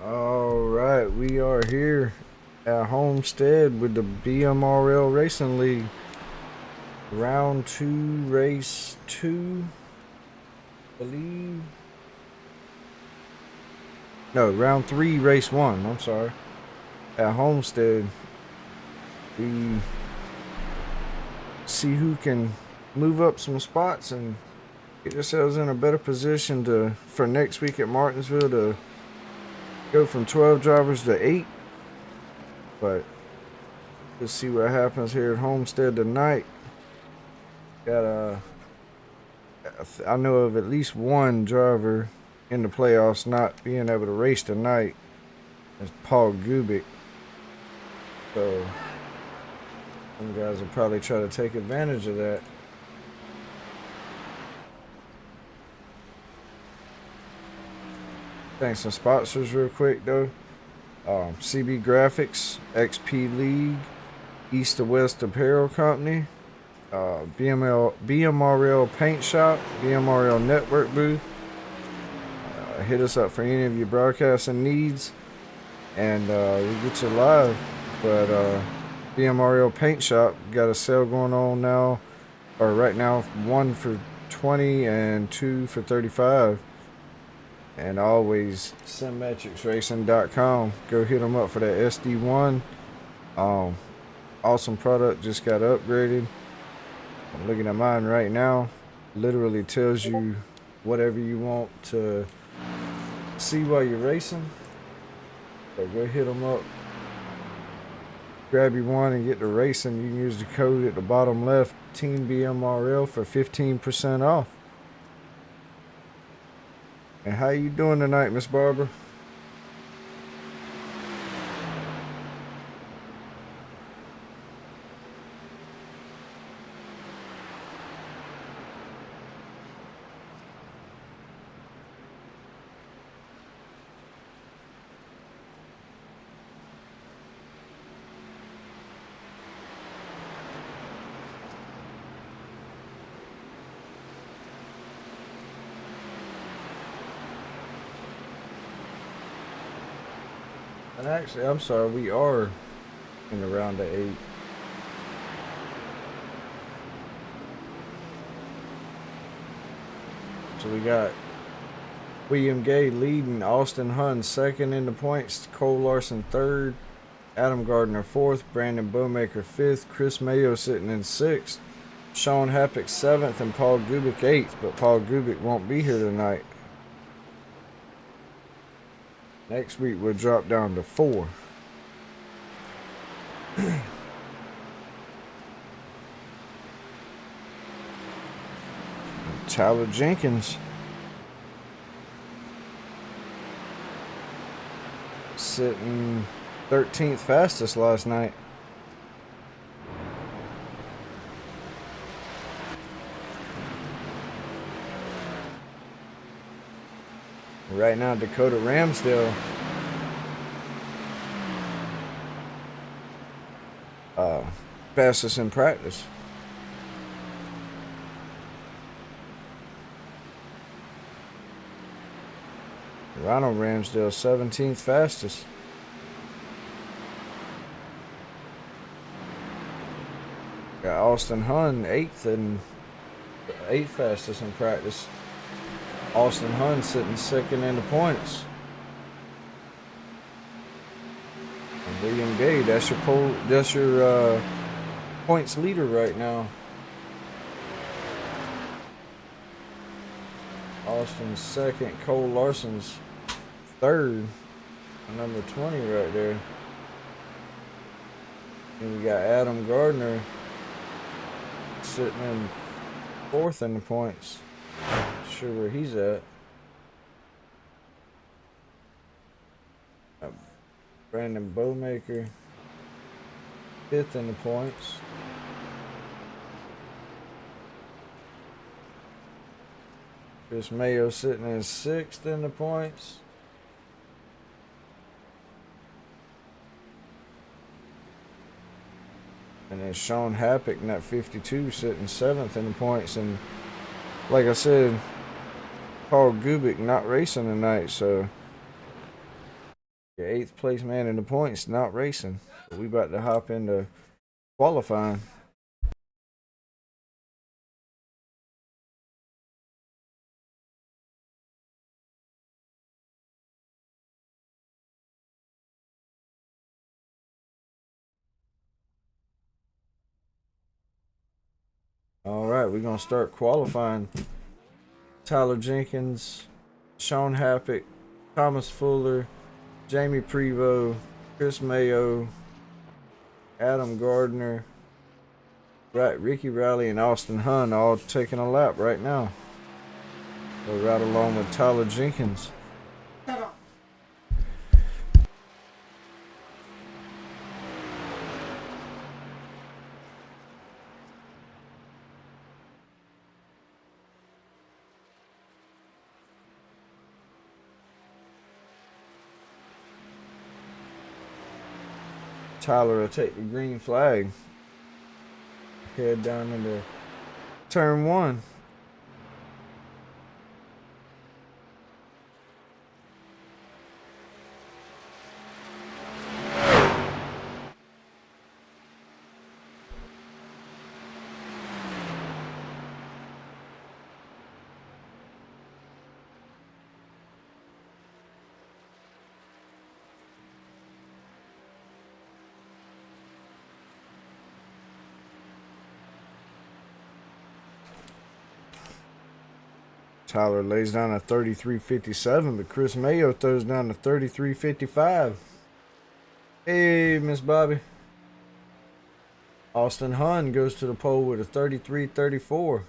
Alright, we are here at Homestead with the BMRL Racing League. Round 2, race 2, I believe. No, round 3, race 1, I'm sorry. At Homestead, we see who can move up some spots and get ourselves in a better position for next week at Martinsville to go from 12 drivers to 8. But let's see what happens here at Homestead tonight. Got I know of at least one driver in the playoffs not being able to race tonight. It's Paul Gubick. So some guys will probably try to take advantage of that. Thanks some sponsors real quick though. CB Graphics, XP League, East to West Apparel Company, BMRL Paint Shop, BMRL Network Booth. Hit us up for any of your broadcasting needs, and we get you live. But BMRL Paint Shop got a sale going on now, or right now, 1 for $20 and 2 for $35. And always SimmetricsRacing.com. Go hit them up for that SD1. Awesome product, just got upgraded. I'm looking at mine right now. Literally tells you whatever you want to see while you're racing. So go hit them up. Grab you one and get to racing. You can use the code at the bottom left, Team BMRL, for 15% off. And how you doing tonight, Miss Barbara? And actually, I'm sorry, we are in the round of 8. So we got William Gay leading, Austin Hunn second in the points, Cole Larson third, Adam Gardner fourth, Brandon Bowmaker fifth, Chris Mayo sitting in sixth, Sean Happick seventh, and Paul Gubick eighth. But Paul Gubick won't be here tonight. Next week we'll drop down to 4. Tyler Jenkins sitting 13th fastest last night. Right now, Dakota Ramsdale fastest in practice. Ronald Ramsdale 17th fastest. Got Austin Hunn eighth fastest in practice. Austin Hunn sitting second in the points. And William Gay, that's your points leader right now. Austin's second, Cole Larson's third, number 20 right there. And we got Adam Gardner sitting in fourth in the points. Not sure where he's at. Brandon Bowmaker fifth in the points. Chris Mayo sitting in sixth in the points. And then Sean Happick in that 52 sitting seventh in the points. And like I said, Paul Gubick not racing tonight, so the eighth place man in the points not racing. But we about to hop into qualifying. All right, we're gonna start qualifying. Tyler Jenkins, Sean Happick, Thomas Fuller, Jamie Prevost, Chris Mayo, Adam Gardner, Ricky Riley, and Austin Hunn all taking a lap right now. So right along with Tyler Jenkins. Tyler will take the green flag. Head down into turn one. Tyler lays down a 33.57, but Chris Mayo throws down a 33.55. Hey, Miss Bobby. Austin Hunn goes to the pole with a 33.34.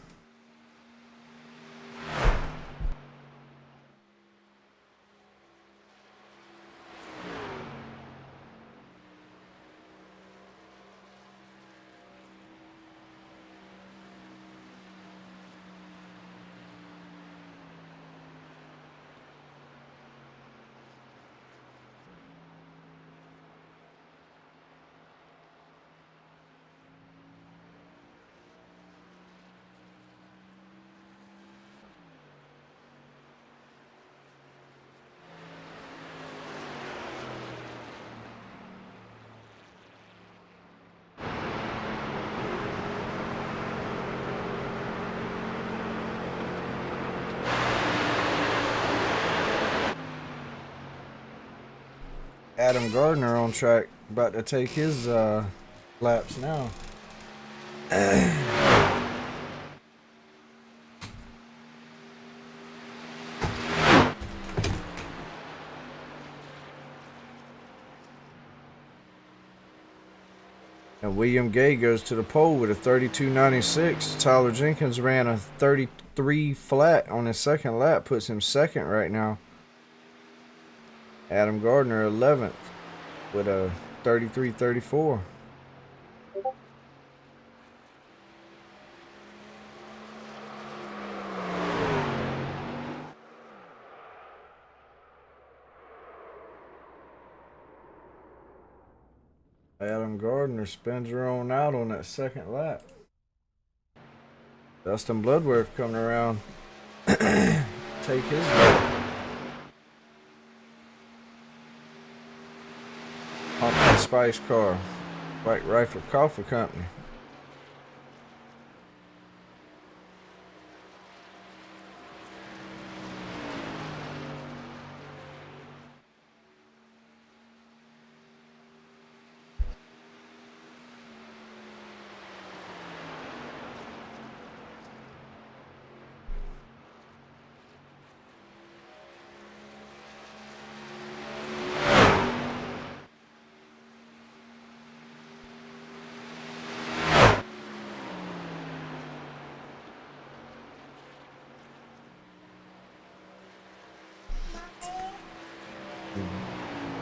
Adam Gardner on track, about to take his laps now. And William Gay goes to the pole with a 32.96. Tyler Jenkins ran a 33 flat on his second lap, puts him second right now. Adam Gardner 11th with a 33.34. Adam Gardner spins her on out on that second lap. Dustin Bloodworth coming around. Take his lap. Pumpkin Spice Car, White Rifle Coffee Company.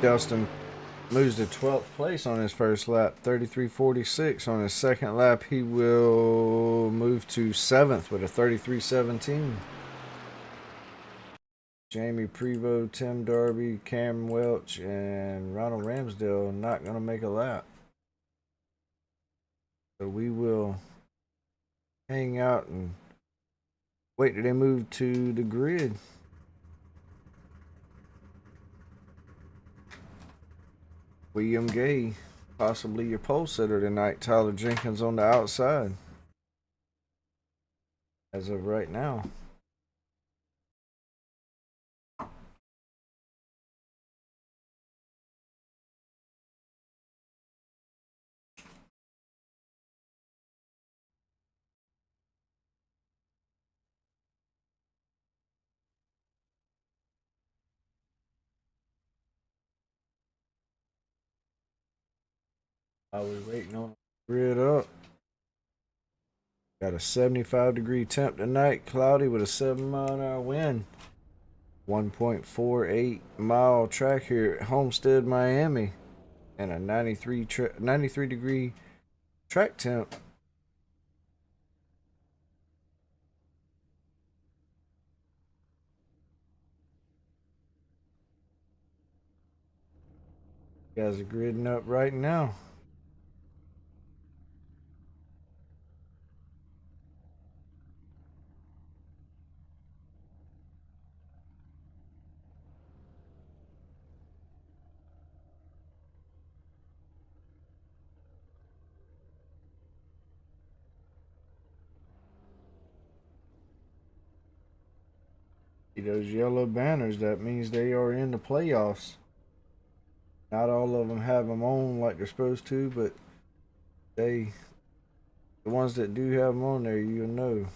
Dustin moves to 12th place on his first lap, 33.46. On his second lap, he will move to 7th with a 33.17. Jamie Prevost, Tim Darby, Cam Welch, and Ronald Ramsdale not going to make a lap. So we will hang out and wait till they move to the grid. William Gay, possibly your pole sitter tonight. Tyler Jenkins on the outside as of right now. I was waiting on the grid up. Got a 75-degree temp tonight, cloudy with a 7-mile-an-hour wind. 1.48 mile track here at Homestead, Miami, and a 93-degree track temp. You guys are gridding up right now. See those yellow banners, that means they are in the playoffs. Not all of them have them on like they're supposed to, but the ones that do have them on there, you'll know.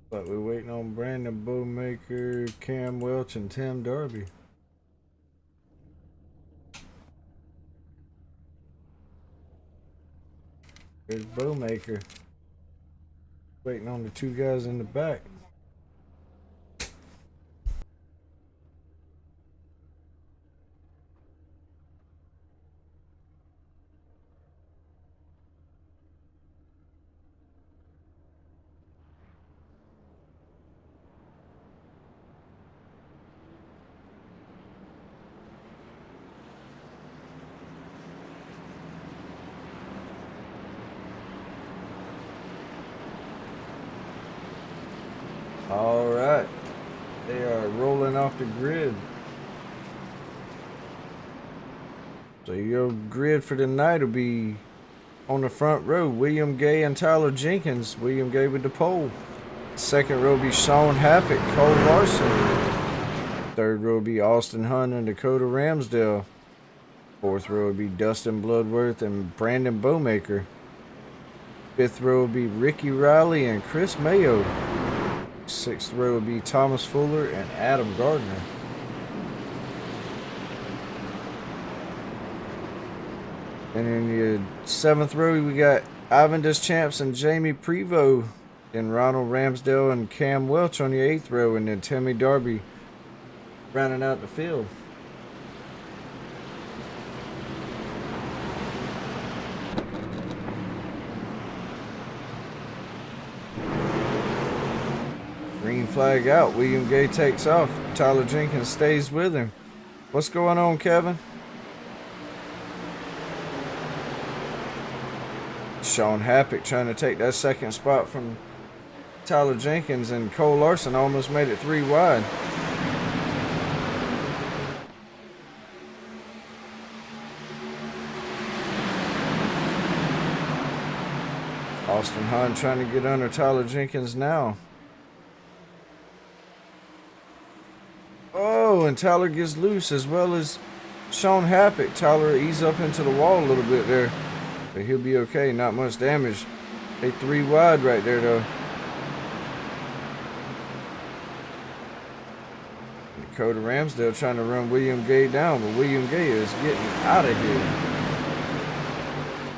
But we're waiting on Brandon Bowmaker, Cam Welch, and Tim Darby. There's Bowmaker. Waiting on the two guys in the back. All right, they are rolling off the grid. So your grid for tonight will be on the front row, William Gay and Tyler Jenkins. William Gay with the pole. Second row will be Sean Happett, Cole Larson. Third row will be Austin Hunt and Dakota Ramsdale. Fourth row will be Dustin Bloodworth and Brandon Bowmaker. Fifth row will be Ricky Riley and Chris Mayo. Sixth row will be Thomas Fuller and Adam Gardner. And in the seventh row, we got Ivan Deschamps and Jamie Prevost. Then Ronald Ramsdale and Cam Welch on the eighth row. And then Timmy Darby rounding out the field. Green flag out. William Gay takes off. Tyler Jenkins stays with him. What's going on, Kevin? Sean Happett trying to take that second spot from Tyler Jenkins, and Cole Larson almost made it 3 wide. Austin Hunt trying to get under Tyler Jenkins now. Oh, and Tyler gets loose as well as Sean Happett. Tyler ease up into the wall a little bit there, but he'll be okay. Not much damage. They 3 wide right there though. Dakota Ramsdale trying to run William Gay down, but William Gay is getting out of here.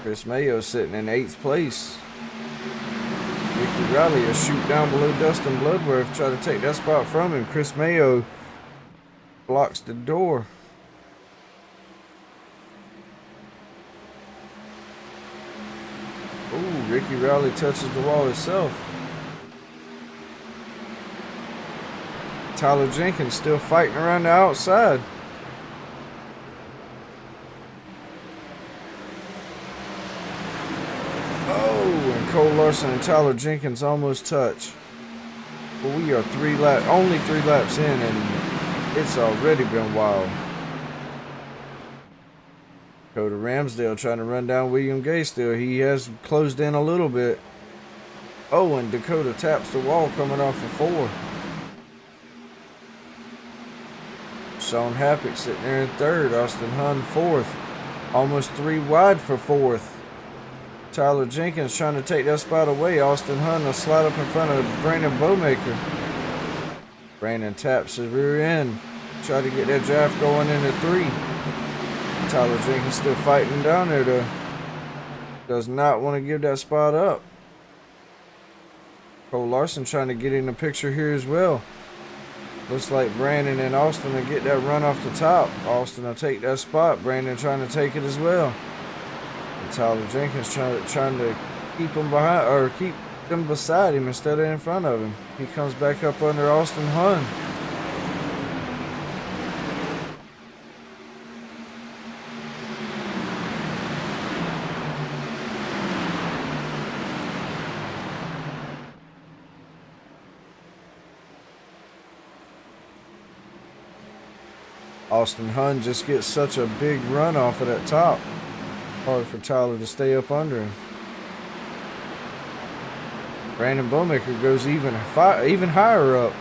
Chris Mayo sitting in 8th place. Ricky Riley a shoot down below Dustin Bloodworth, try to take that spot from him. Chris Mayo blocks the door. Ooh, Ricky Riley touches the wall himself. Tyler Jenkins still fighting around the outside. Oh, and Cole Larson and Tyler Jenkins almost touch. But we are only 3 laps in, and it's already been wild. Dakota Ramsdale trying to run down William Gay still. He has closed in a little bit. Oh, and Dakota taps the wall coming off of 4. Sean Happick sitting there in 3rd. Austin Hunn 4th. Almost 3 wide for 4th. Tyler Jenkins trying to take that spot away. Austin Hunn will slide up in front of Brandon Bowmaker. Brandon taps his rear end. Try to get that draft going into 3. Tyler Jenkins still fighting down there though. Does not want to give that spot up. Cole Larson trying to get in the picture here as well. Looks like Brandon and Austin will get that run off the top. Austin will take that spot. Brandon trying to take it as well. And Tyler Jenkins trying to keep him behind, or keep them beside him instead of in front of him. He comes back up under Austin Hunn. Austin Hunn just gets such a big run off of that top. Hard for Tyler to stay up under him. Brandon Bowmaker goes even higher up.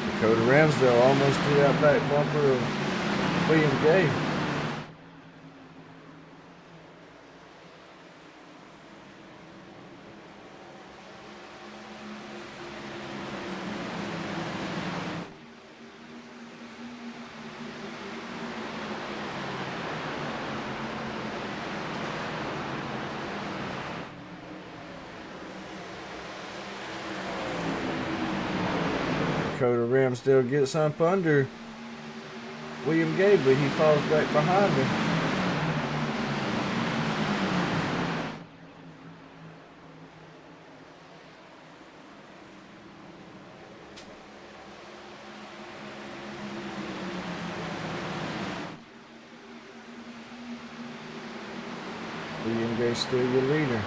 Dakota Ramsdale almost threw that back bumper of William Gay. Dakota Ramsdale gets up under William Gay, but he falls back behind him. William Gay still your leader.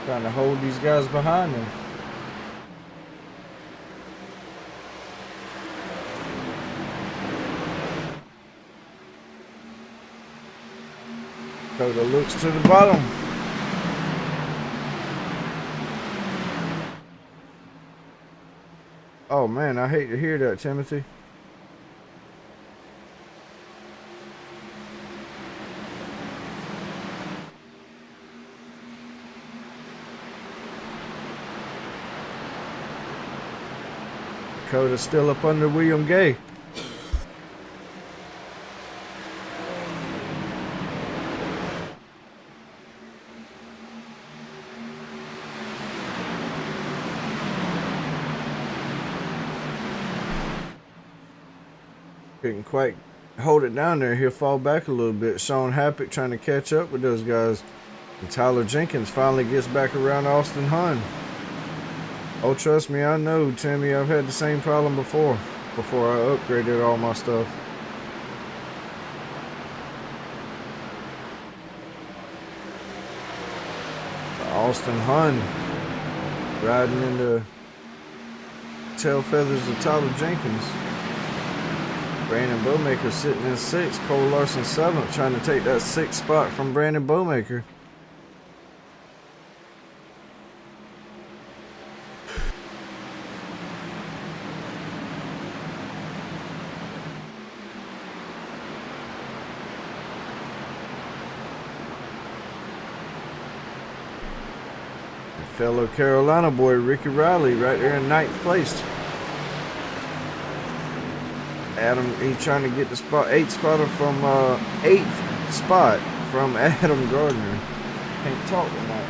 Trying to hold these guys behind him. Dakota looks to the bottom. Oh man, I hate to hear that, Timothy. Dakota's still up under William Gay. Couldn't quite hold it down there. He'll fall back a little bit. Sean Happick trying to catch up with those guys. And Tyler Jenkins finally gets back around Austin Hunn. Oh, trust me, I know, Timmy. I've had the same problem before I upgraded all my stuff. Austin Hunn riding into tail feathers of Tyler Jenkins. Brandon Bowmaker sitting in 6th. Cole Larson 7th, trying to take that 6th spot from Brandon Bowmaker. fellow Carolina boy Ricky Riley right there in 9th place. Adam, he's trying to get the spot, 8th spot from 8th spot from Adam Gardner. Can't talk tonight.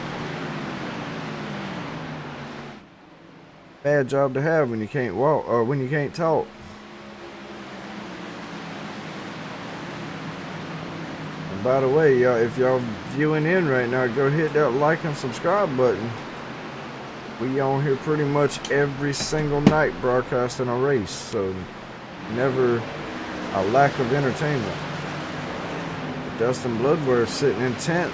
Bad job to have when you can't walk or when you can't talk. And by the way, y'all, if y'all viewing in right now, go hit that like and subscribe button. We on here pretty much every single night broadcasting a race, so never a lack of entertainment. Dustin Bloodworth sitting in 10th,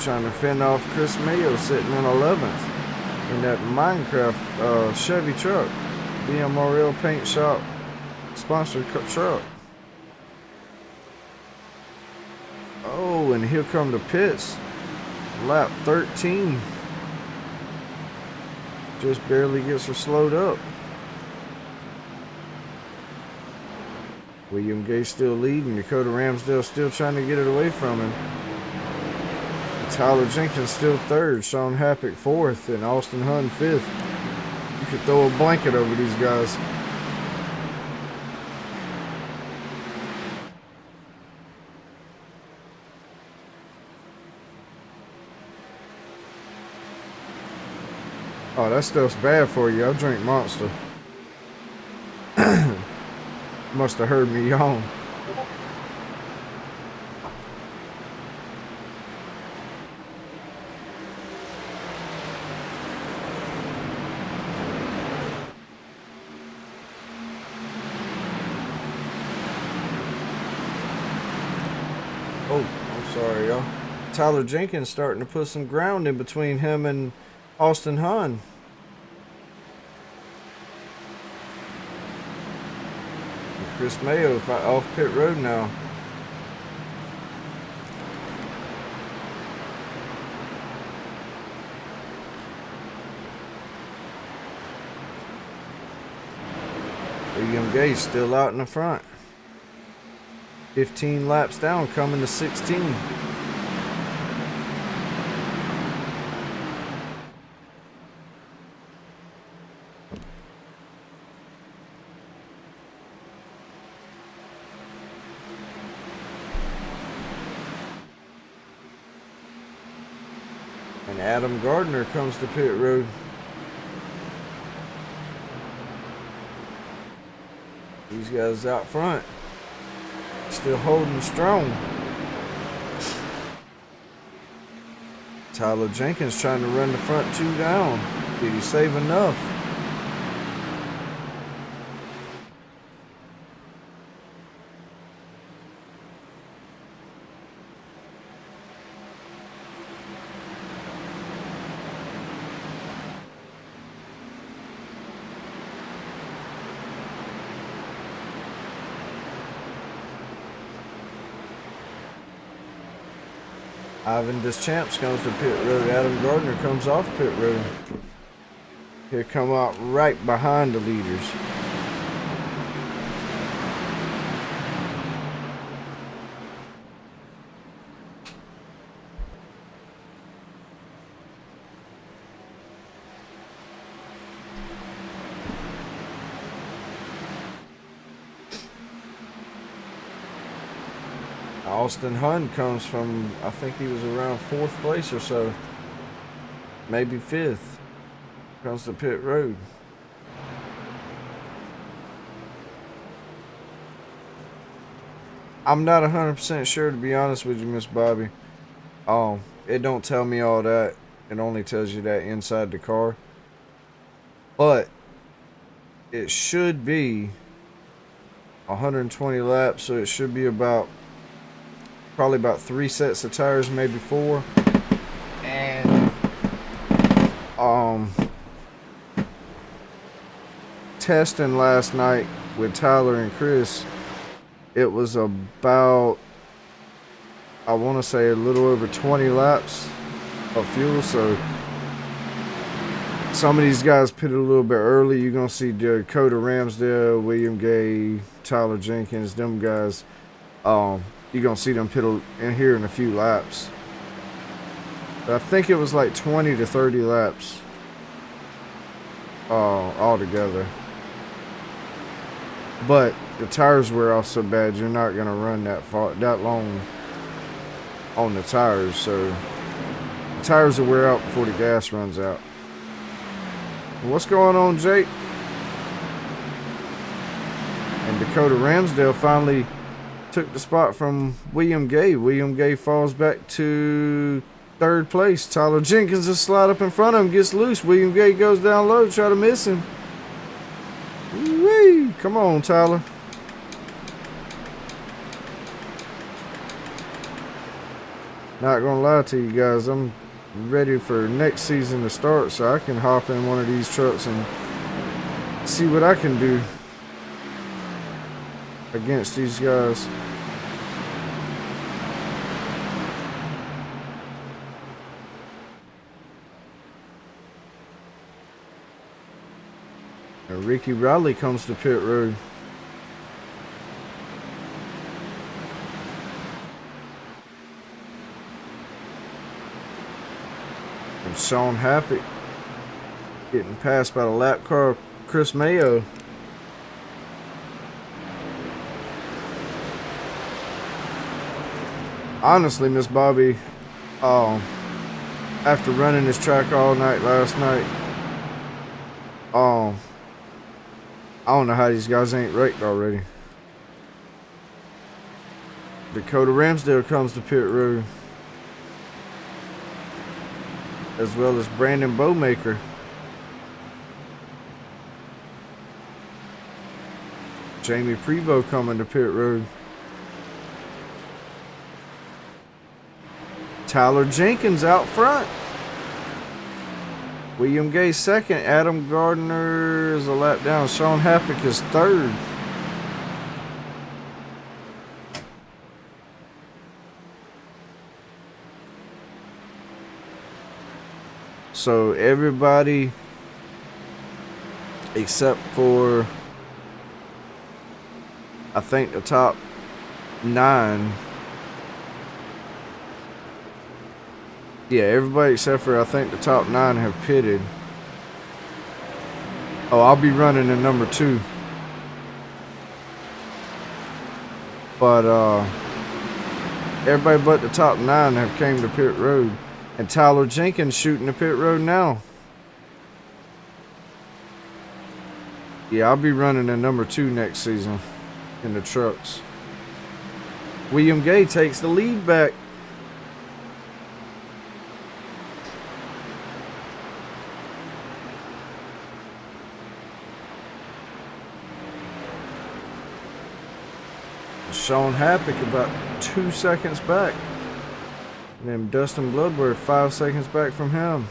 trying to fend off Chris Mayo sitting in 11th in that Minecraft Chevy truck, BMRL paint shop sponsored truck. Oh, and here come the pits, lap 13. Just barely gets her slowed up. William Gay still leading. Dakota Ramsdale still trying to get it away from him. Tyler Jenkins still 3rd. Sean Happick 4th. And Austin Hunn 5th. You could throw a blanket over these guys. Oh, that stuff's bad for you. I drink Monster. Must have heard me yawn. Oh, I'm sorry, y'all. Tyler Jenkins starting to put some ground in between him and Austin Hunn. Chris Mayo off pit road now. William Gay still out in the front. 15 laps down, coming to 16. And Adam Gardner comes to pit road. These guys out front still holding strong. Tyler Jenkins trying to run the front 2 down. Did he save enough? Ivan Deschamps comes to pit road. Adam Gardner comes off pit road. Here come out right behind the leaders. Austin Hunn comes from, I think he was around 4th place or so. Maybe 5th. Comes to pit road. I'm not 100% sure, to be honest with you, Miss Bobby. It don't tell me all that. It only tells you that inside the car. But it should be 120 laps, so it should be about probably about 3 sets of tires, maybe 4. And testing last night with Tyler and Chris, it was about, I want to say, a little over 20 laps of fuel. So some of these guys pitted a little bit early. You're gonna see Dakota Ramsdale, William Gay, Tyler Jenkins, them guys. You're going to see them pit in here in a few laps. But I think it was like 20 to 30 laps altogether. But the tires wear off so bad, you're not gonna run that long on the tires. So the tires will wear out before the gas runs out. What's going on, Jake? And Dakota Ramsdale finally took the spot from William Gay. William Gay falls back to 3rd place. Tyler Jenkins just slide up in front of him, gets loose. William Gay goes down low, try to miss him. Woo-wee. Come on, Tyler. Not gonna lie to you guys, I'm ready for next season to start so I can hop in one of these trucks and see what I can do against these guys. And Ricky Riley comes to pit road. And Sean Happy getting passed by the lap car Chris Mayo. Honestly, Miss Bobby, after running this track all night last night, I don't know how these guys ain't wrecked already. Dakota Ramsdale comes to pit road, as well as Brandon Bowmaker. Jamie Prevost coming to pit road. Tyler Jenkins out front. William Gay 2nd. Adam Gardner is a lap down. Sean Happick is 3rd. So everybody except for, I think, the top 9. Yeah, everybody except for, I think, the top 9 have pitted. Oh, I'll be running in number 2. But everybody but the top 9 have came to pit road. And Tyler Jenkins shooting the pit road now. Yeah, I'll be running in number 2 next season in the trucks. William Gay takes the lead back. Sean Happick about 2 seconds back. And then Dustin Bloodworth 5 seconds back from him.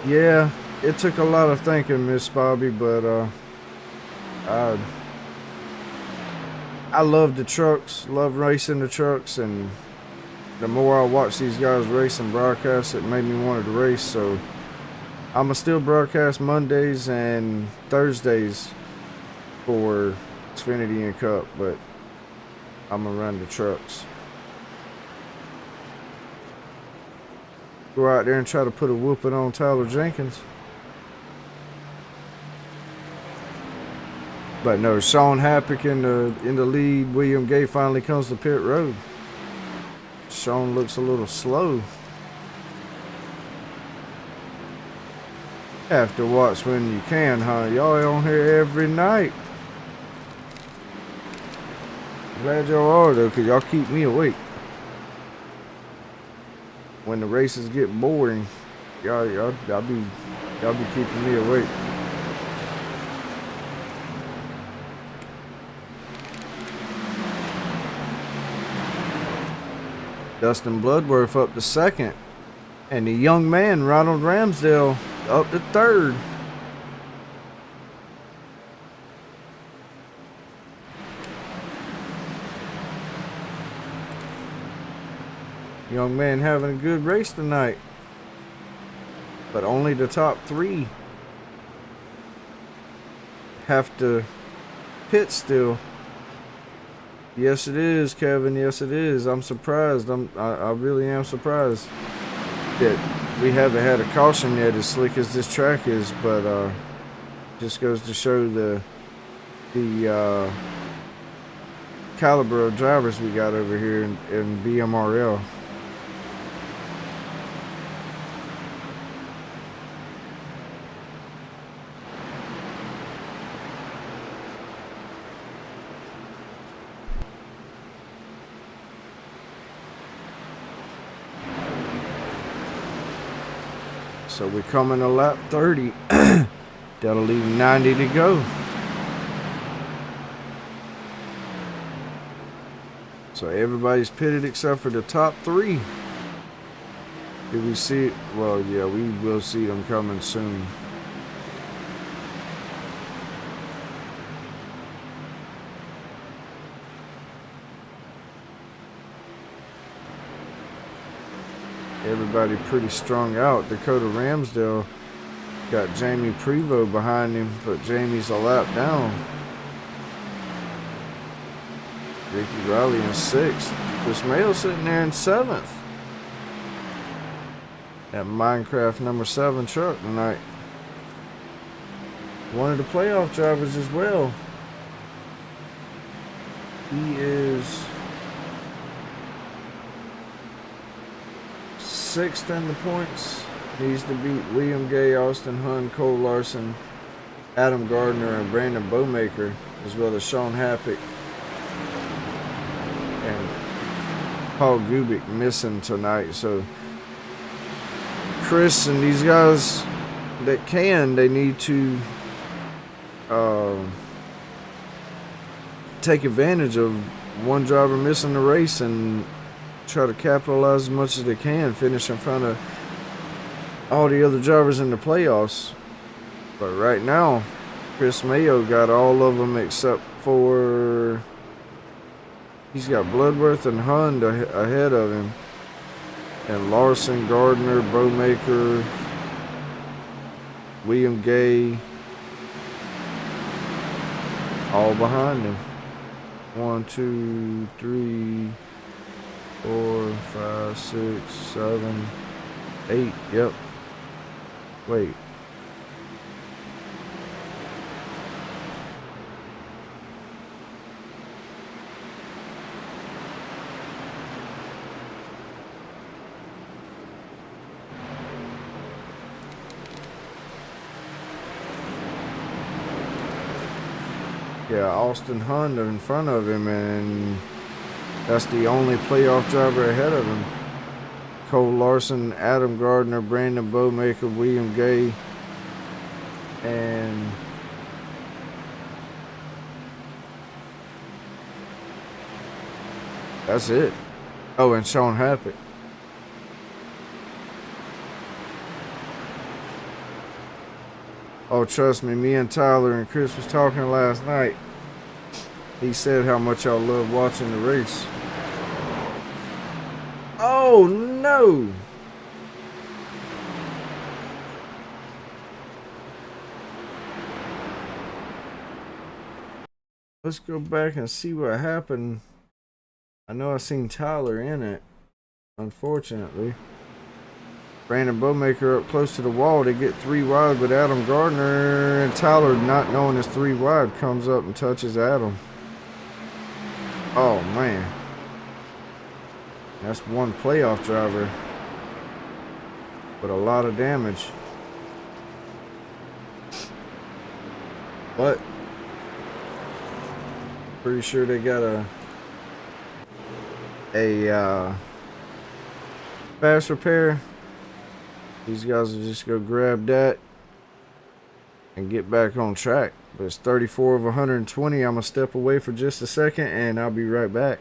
Yeah, it took a lot of thinking, Miss Bobby, but I love the trucks, love racing the trucks, and the more I watch these guys race and broadcast, it made me want to race. So I'ma still broadcast Mondays and Thursdays for Xfinity and Cup, but I'm gonna run the trucks. Go out there and try to put a whooping on Tyler Jenkins. But no, Sean Happick in the lead. William Gay finally comes to pit road. Sean looks a little slow. Have to watch when you can, huh? Y'all on here every night. Glad y'all are though, cause y'all keep me awake. When the races get boring, y'all be keeping me awake. Dustin Bloodworth up to 2nd, and the young man Ronald Ramsdale up to 3rd. Young man having a good race tonight, but only the top 3 have to pit still. Yes, it is, Kevin. Yes, it is. I'm surprised. I really am surprised that we haven't had a caution yet as slick as this track is, but just goes to show the caliber of drivers we got over here in BMRL. So we're coming to lap 30. That'll leave 90 to go. So everybody's pitted except for the top 3. Did we see it? Well, yeah, we will see them coming soon. Everybody pretty strung out. Dakota Ramsdale got Jamie Prevost behind him, but Jamie's a lap down. Ricky Riley in 6th. Chris Mayo sitting there in 7th. That Minecraft number 7 truck tonight. One of the playoff drivers as well. He is 6th in the points. Needs to beat William Gay, Austin Hunn, Cole Larson, Adam Gardner, and Brandon Bowmaker, as well as Sean Happick and Paul Gubick missing tonight. So Chris and these guys that they need to take advantage of one driver missing the race and try to capitalize as much as they can, finish in front of all the other drivers in the playoffs. But right now, Chris Mayo got all of them except for he's got Bloodworth and Hund ahead of him, and Larson, Gardner, Bowmaker, William Gay, all behind him. 1, 2, 3, 4, 5, 6, 7, 8. Yep. Wait. Yeah, Austin Hunt in front of him, and that's the only playoff driver ahead of him. Cole Larson, Adam Gardner, Brandon Bowmaker, William Gay, and that's it. Oh, and Sean Happick. Oh, trust me, me and Tyler and Chris was talking last night. He said how much y'all love watching the race. Oh, no! Let's go back and see what happened. I know I seen Tyler in it, unfortunately. Brandon Bowmaker up close to the wall to get 3 wide, but Adam Gardner and Tyler, not knowing it's 3 wide, comes up and touches Adam. Oh, man. That's one playoff driver with a lot of damage. But pretty sure they got a fast repair. These guys will just go grab that and get back on track. But it's 34 of 120. I'm going to step away for just a second and I'll be right back.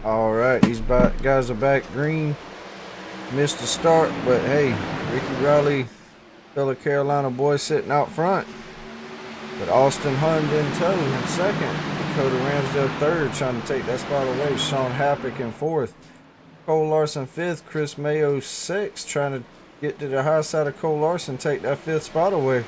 All right, these guys are back green. Missed the start, but hey, Ricky Riley, fellow Carolina boy, sitting out front. But Austin Hunt in tow in second. Dakota Ramsdale third, trying to take that spot away. Sean Happick in fourth. Cole Larson fifth. Chris Mayo sixth, trying to get to the high side of Cole Larson, take that fifth spot away.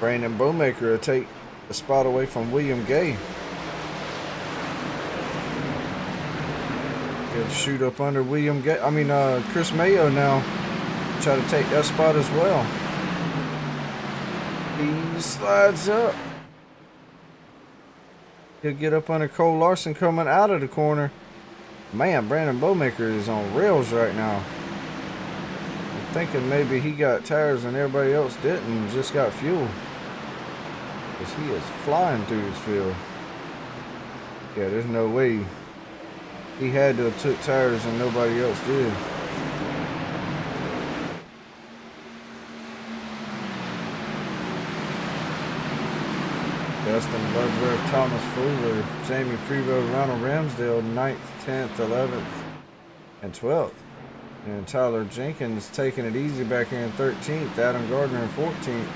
Brandon Bowmaker will take the spot away from William Gay. He'll shoot up under William Gay. Chris Mayo now. Try to take that spot as well. He slides up. He'll get up under Cole Larson coming out of the corner. Man, Brandon Bowmaker is on rails right now. I'm thinking maybe he got tires and everybody else didn't and just got fuel. Because he is flying through this field. Yeah, there's no way. He had to have took tires and nobody else did. Dustin Bloodworth, Thomas Fuller, Jamie Prevost, Ronald Ramsdale, 9th, 10th, 11th, and 12th. And Tyler Jenkins taking it easy back here in 13th. Adam Gardner in 14th.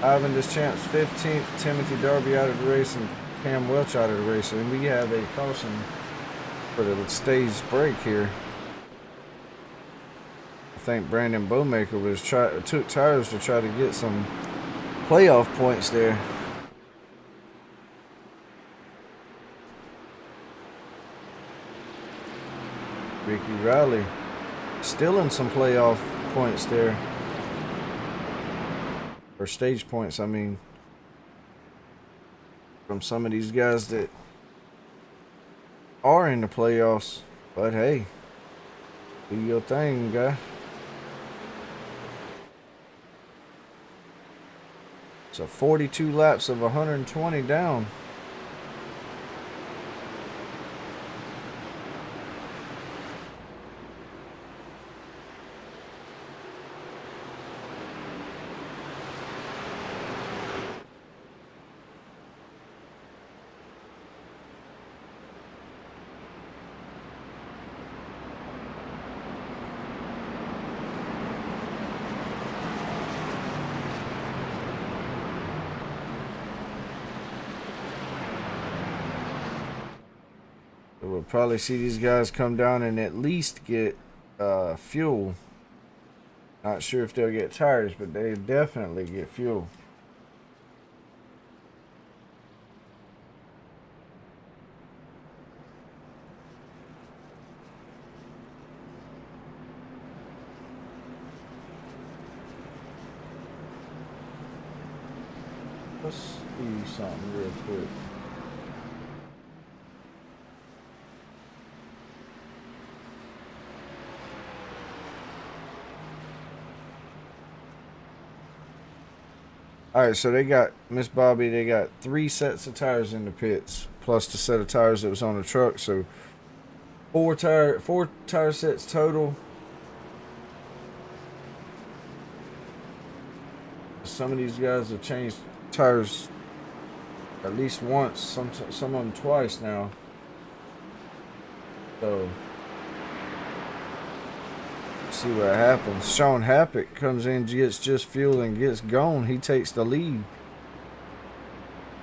Ivan Deschamps 15th. Timothy Darby out of the race and Cam Welch out of the race. And we have a caution for the staged break here. I think Brandon Bowmaker took tires to try to get some playoff points there. Ricky Riley stealing some playoff points there. Or stage points, I mean. From some of these guys that are in the playoffs. But hey, do your thing, guy. So 42 laps of 120 down. We'll probably see these guys come down and at least get fuel. Not sure if they'll get tires, but they definitely get fuel. Let's see something real quick. Alright, so they got, Miss Bobby, they got 3 sets of tires in the pits, plus the set of tires that was on the truck, so 4 tire sets total. Some of these guys have changed tires at least once, some of them twice now. So see what happens. Sean Happick comes in, gets just fuel and gets gone. He takes the lead.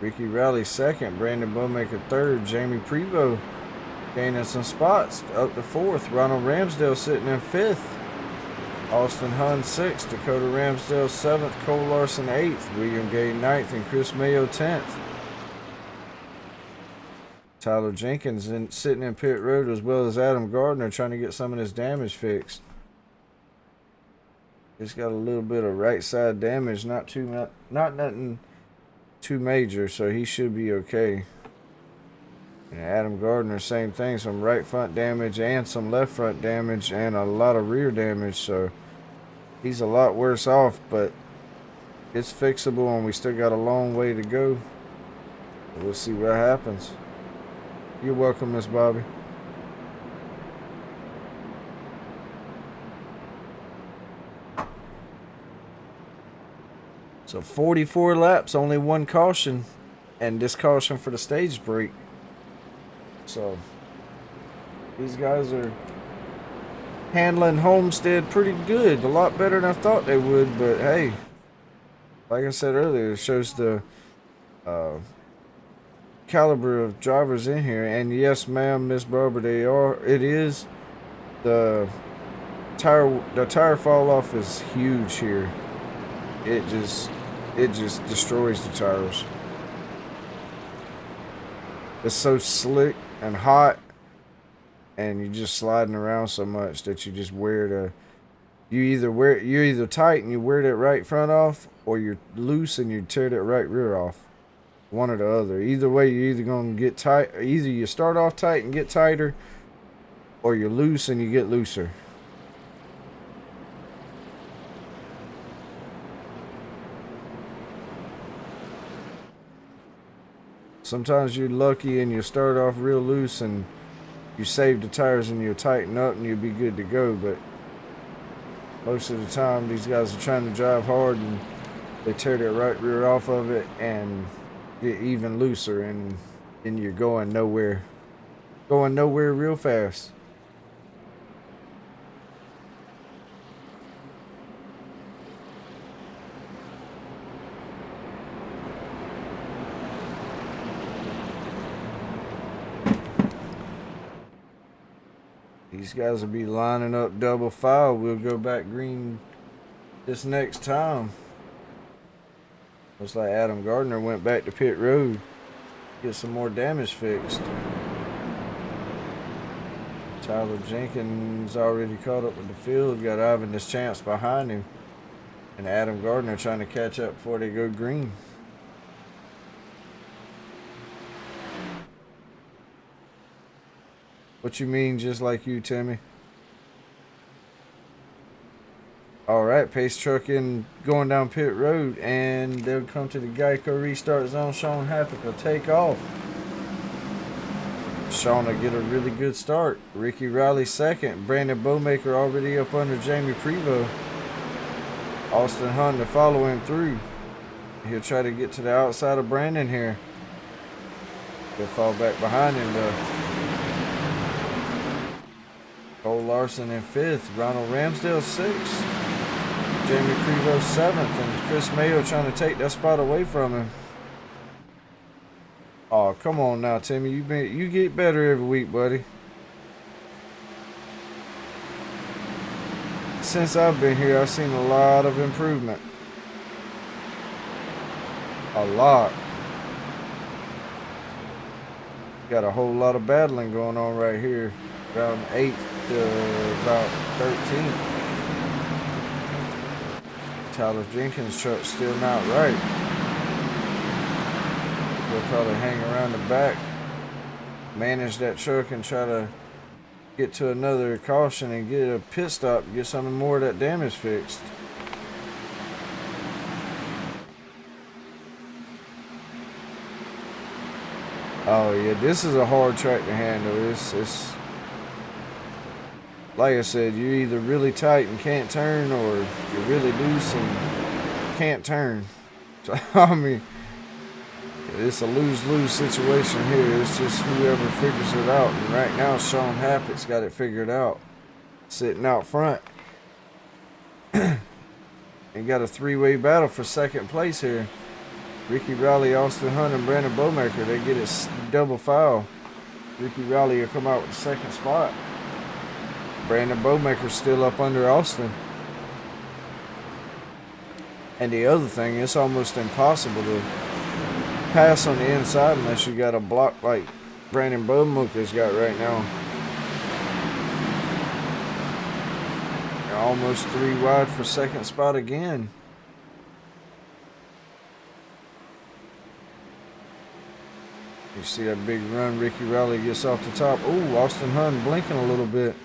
Ricky Riley second. Brandon Bowmaker third. Jamie Prevost gaining some spots up to fourth. Ronald Ramsdale sitting in fifth. Austin Hunt sixth. Dakota Ramsdale seventh. Cole Larson eighth. William Gay ninth. And Chris Mayo 10th. Tyler Jenkins sitting in pit road, as well as Adam Gardner, trying to get some of this damage fixed. It's got a little bit of right side damage, not nothing too major, so he should be okay. And Adam Gardner, same thing, some right front damage and some left front damage and a lot of rear damage, so he's a lot worse off, but it's fixable and we still got a long way to go. We'll see what happens. You're welcome, Miss Bobby. So 44 laps, only one caution, and this caution for the stage brake. So these guys are handling Homestead pretty good, a lot better than I thought they would. But hey, like I said earlier, it shows the caliber of drivers in here. And yes, ma'am, Miss Barber, they are. It is the tire fall off is huge here. It just destroys the tires. It's so slick and hot, and you're just sliding around so much that you just wear you're either tight and you wear that right front off, or you're loose and you tear that right rear off. One or the other. Either way, you're either gonna get tight. Either you start off tight and get tighter, or you're loose and you get looser. Sometimes you're lucky and you start off real loose and you save the tires and you tighten up and you'll be good to go. But most of the time, these guys are trying to drive hard and they tear that right rear off of it and get even looser, and then you're going nowhere real fast. These guys will be lining up double file. We'll go back green this next time. Looks like Adam Gardner went back to pit road, get some more damage fixed. Tyler Jenkins already caught up with the field, got Ivan this chance behind him, and Adam Gardner trying to catch up before they go green. What you mean, just like you, Timmy? Alright, pace truck in, going down pit road, and they'll come to the Geico restart zone. Sean Happett will take off. Sean will get a really good start. Ricky Riley second. Brandon Bowmaker already up under Jamie Prevost. Austin Hunt to follow him through. He'll try to get to the outside of Brandon here. He'll fall back behind him though. Cole Larson in 5th, Ronald Ramsdale 6th, Jamie Prevost 7th, and Chris Mayo trying to take that spot away from him. Oh, come on now, Timmy. You get better every week, buddy. Since I've been here, I've seen a lot of improvement. A lot. Got a whole lot of battling going on right here. Around 8th to about 13th. Tyler Jenkins' truck still not right. He'll probably hang around the back, manage that truck, and try to get to another caution and get a pit stop, get some more of that damage fixed. Oh yeah, this is a hard track to handle. It's like I said, you're either really tight and can't turn, or you're really loose and can't turn. So, I mean, it's a lose-lose situation here. It's just whoever figures it out. And right now, Sean Happett's got it figured out, sitting out front. And got a three-way battle for second place here. Ricky Riley, Austin Hunt, and Brandon Bowmaker. They get it double foul. Ricky Riley will come out with the second spot. Brandon Bowmaker's still up under Austin. And the other thing, it's almost impossible to pass on the inside unless you got a block like Brandon Bowmaker's got right now. You're almost 3 wide for second spot again. You see that big run, Ricky Riley gets off the top. Ooh, Austin Hunt blinking a little bit.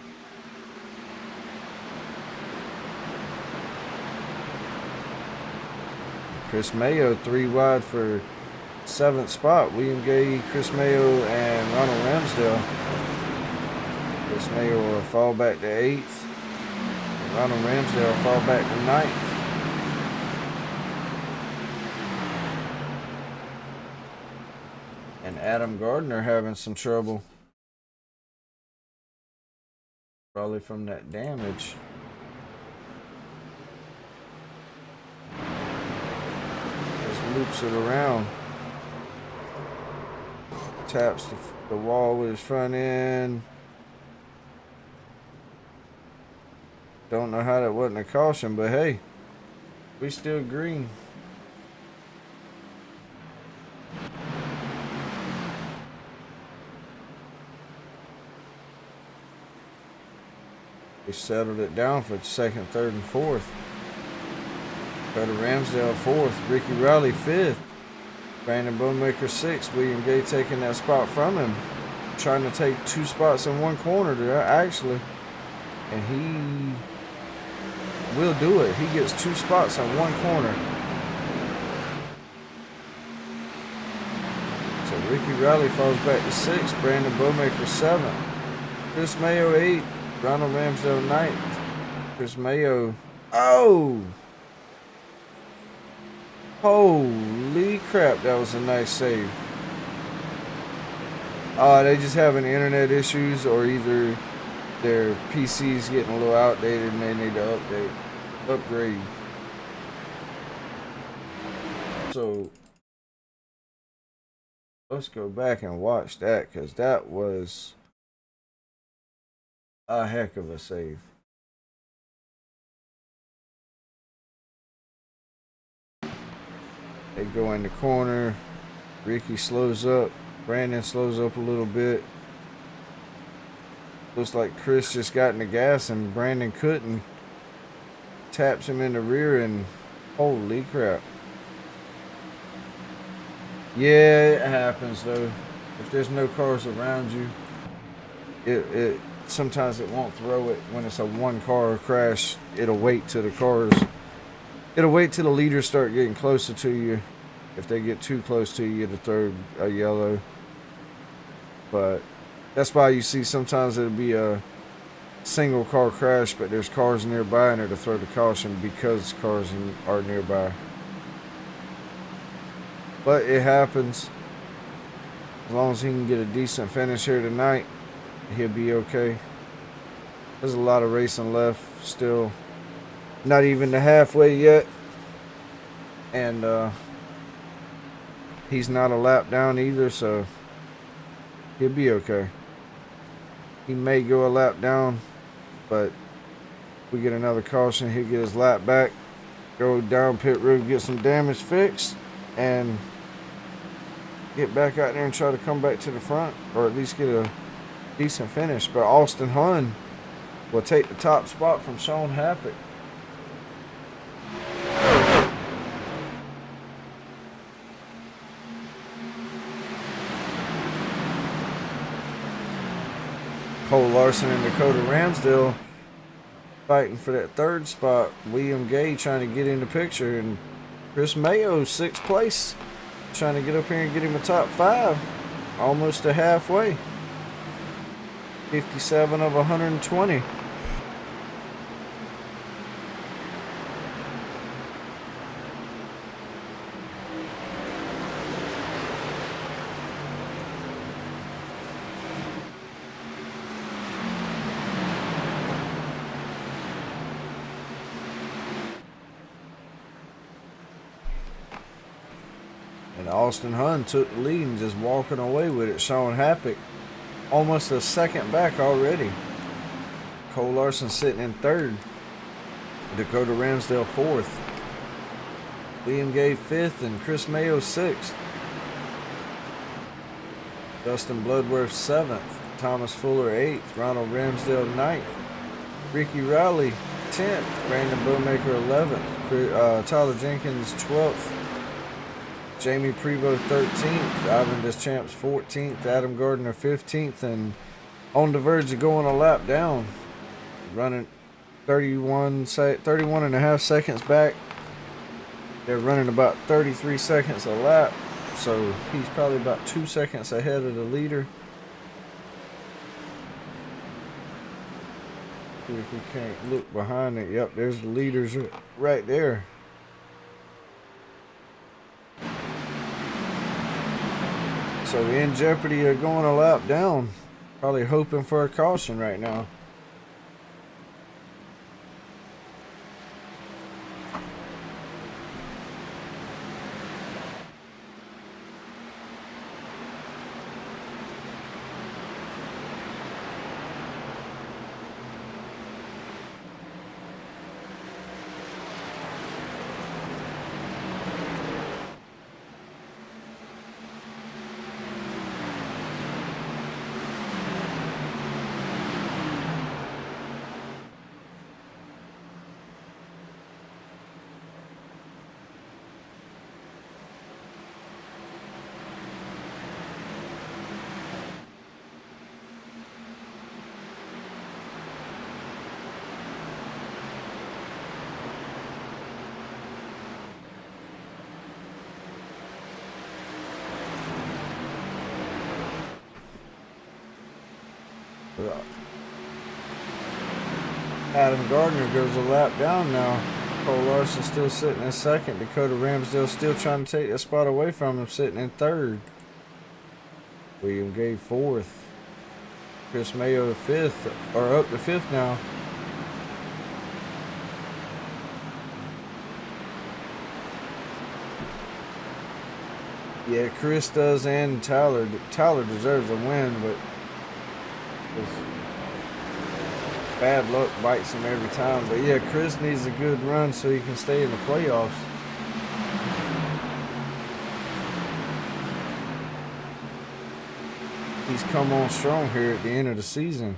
Chris Mayo 3 wide for 7th spot. William Gay, Chris Mayo, and Ronald Ramsdale. Chris Mayo will fall back to 8th. And Ronald Ramsdale will fall back to 9th. Adam Gardner having some trouble. Probably from that damage. Just loops it around. Taps the wall with his front end. Don't know how that wasn't a caution, but hey, we still green. We settled it down for second, third, and fourth. Dakota Ramsdale fourth, Ricky Riley fifth, Brandon Bowmaker sixth, William Gay taking that spot from him, trying to take 2 spots in one corner there actually, and he will do it. He gets 2 spots in one corner. So Ricky Riley falls back to 6th, Brandon Bowmaker 7th, Chris Mayo 8th, Ronald Ramsdale 9th, Chris Mayo. Oh! Holy crap, that was a nice save. They just having internet issues, or either their PC's getting a little outdated and they need to upgrade. So let's go back and watch that, because that was a heck of a save. They go in the corner. Ricky slows up. Brandon slows up a little bit. Looks like Chris just got in the gas and Brandon couldn't. Taps him in the rear and holy crap. Yeah, it happens though. If there's no cars around you, it sometimes it won't throw it when it's a 1-car crash. It'll wait till the cars. It'll wait till the leaders start getting closer to you. If they get too close to you, it'll throw a yellow. But that's why you see sometimes it'll be a single car crash, but there's cars nearby and it'll throw the caution because cars are nearby. But it happens. As long as he can get a decent finish here tonight, he'll be okay. There's a lot of racing left still. Not even the halfway yet. And he's not a lap down either, so he'll be okay. He may go a lap down, but if we get another caution, he'll get his lap back, go down pit road, get some damage fixed, and get back out there and try to come back to the front, or at least get a decent finish. But Austin Hunn will take the top spot from Sean Happick. Cole Larson and Dakota Ramsdale fighting for that 3rd spot. William Gay trying to get in the picture, and Chris Mayo 6th place, trying to get up here and get him a top 5, almost to halfway. 57 of 120. And Austin Hunn took the lead and just walking away with it. Sean Happick almost a second back already. Cole Larson sitting in 3rd. Dakota Ramsdale 4th. William Gay 5th and Chris Mayo 6th. Dustin Bloodworth 7th. Thomas Fuller 8th. Ronald Ramsdale 9th. Ricky Riley 10th. Brandon Bowmaker 11th. Tyler Jenkins 12th. Jamie Prevost 13th, Ivan Deschamps 14th, Adam Gardner 15th, and on the verge of going a lap down, running 31 and a half seconds back. They're running about 33 seconds a lap, so he's probably about 2 seconds ahead of the leader. See if we can't look behind it. Yep, there's the leaders right there. So So in jeopardy of going a lap down. Probably hoping for a caution right now. Adam Gardner goes a lap down now. Cole Larson still sitting in second. Dakota Ramsdale still trying to take that spot away from him, sitting in third. William Gay fourth. Chris Mayo fifth, or up to fifth now. Yeah, Chris does, and Tyler. Tyler deserves a win, but bad luck bites him every time. But yeah, Chris needs a good run so he can stay in the playoffs. He's come on strong here at the end of the season.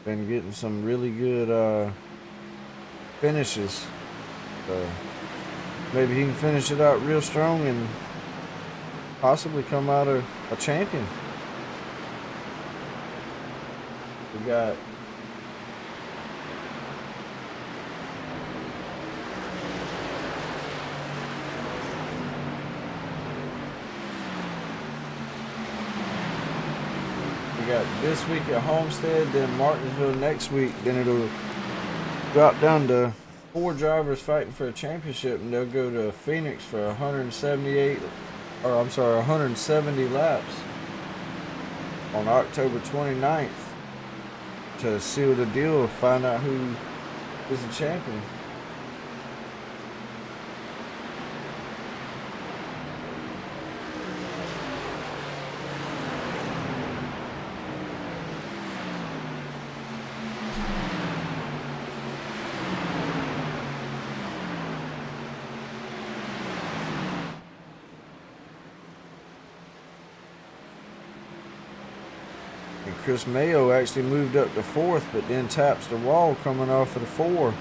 Been getting some really good finishes. So maybe he can finish it out real strong and possibly come out a champion. We got this week at Homestead, then Martinsville next week. Then it'll drop down to 4 drivers fighting for a championship, and they'll go to Phoenix for 170 laps on October 29th to seal the deal, find out who is the champion. Chris Mayo actually moved up to 4th, but then taps the wall coming off of the 4.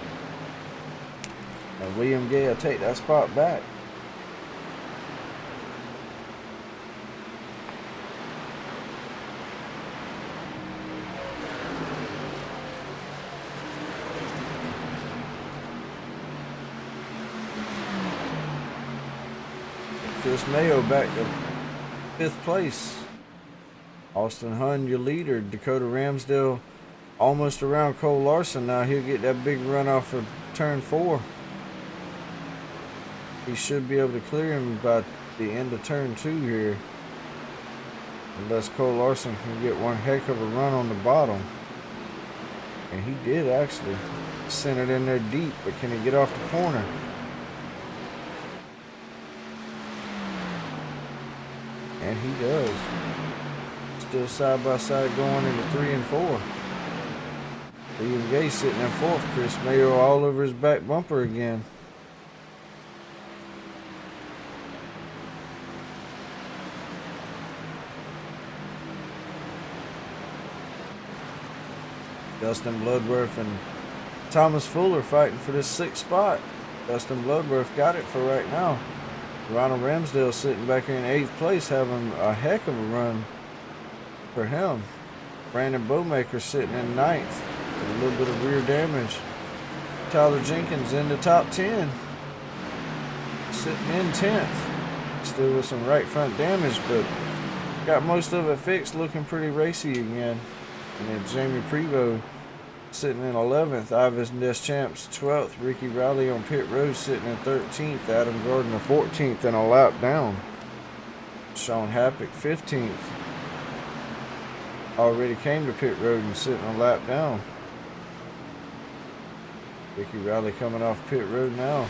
And William Gay will take that spot back. Chris Mayo back to 5th place. Austin Hunn, your leader. Dakota Ramsdale almost around Cole Larson now. He'll get that big run off of turn 4. He should be able to clear him by the end of turn 2 here. Unless Cole Larson can get one heck of a run on the bottom. And he did actually. Sent it in there deep, but can he get off the corner? And he does. Still side by side going into 3 and 4. William Gay sitting in 4th. Chris Mayo all over his back bumper again. Dustin Bloodworth and Thomas Fuller fighting for this 6th spot. Dustin Bloodworth got it for right now. Ronald Ramsdale sitting back here in 8th place, having a heck of a run for him. Brandon Bowmaker sitting in 9th with a little bit of rear damage. Tyler Jenkins in the top 10, sitting in 10th, still with some right front damage, but got most of it fixed, looking pretty racy again. And then Jamie Prevost sitting in 11th, Ivan Deschamps 12th, Ricky Riley on pit road sitting in 13th, Adam Gardner 14th and a lap down. Sean Happick, 15th. Already came to pit road and sitting a lap down. Ricky Riley coming off pit road now.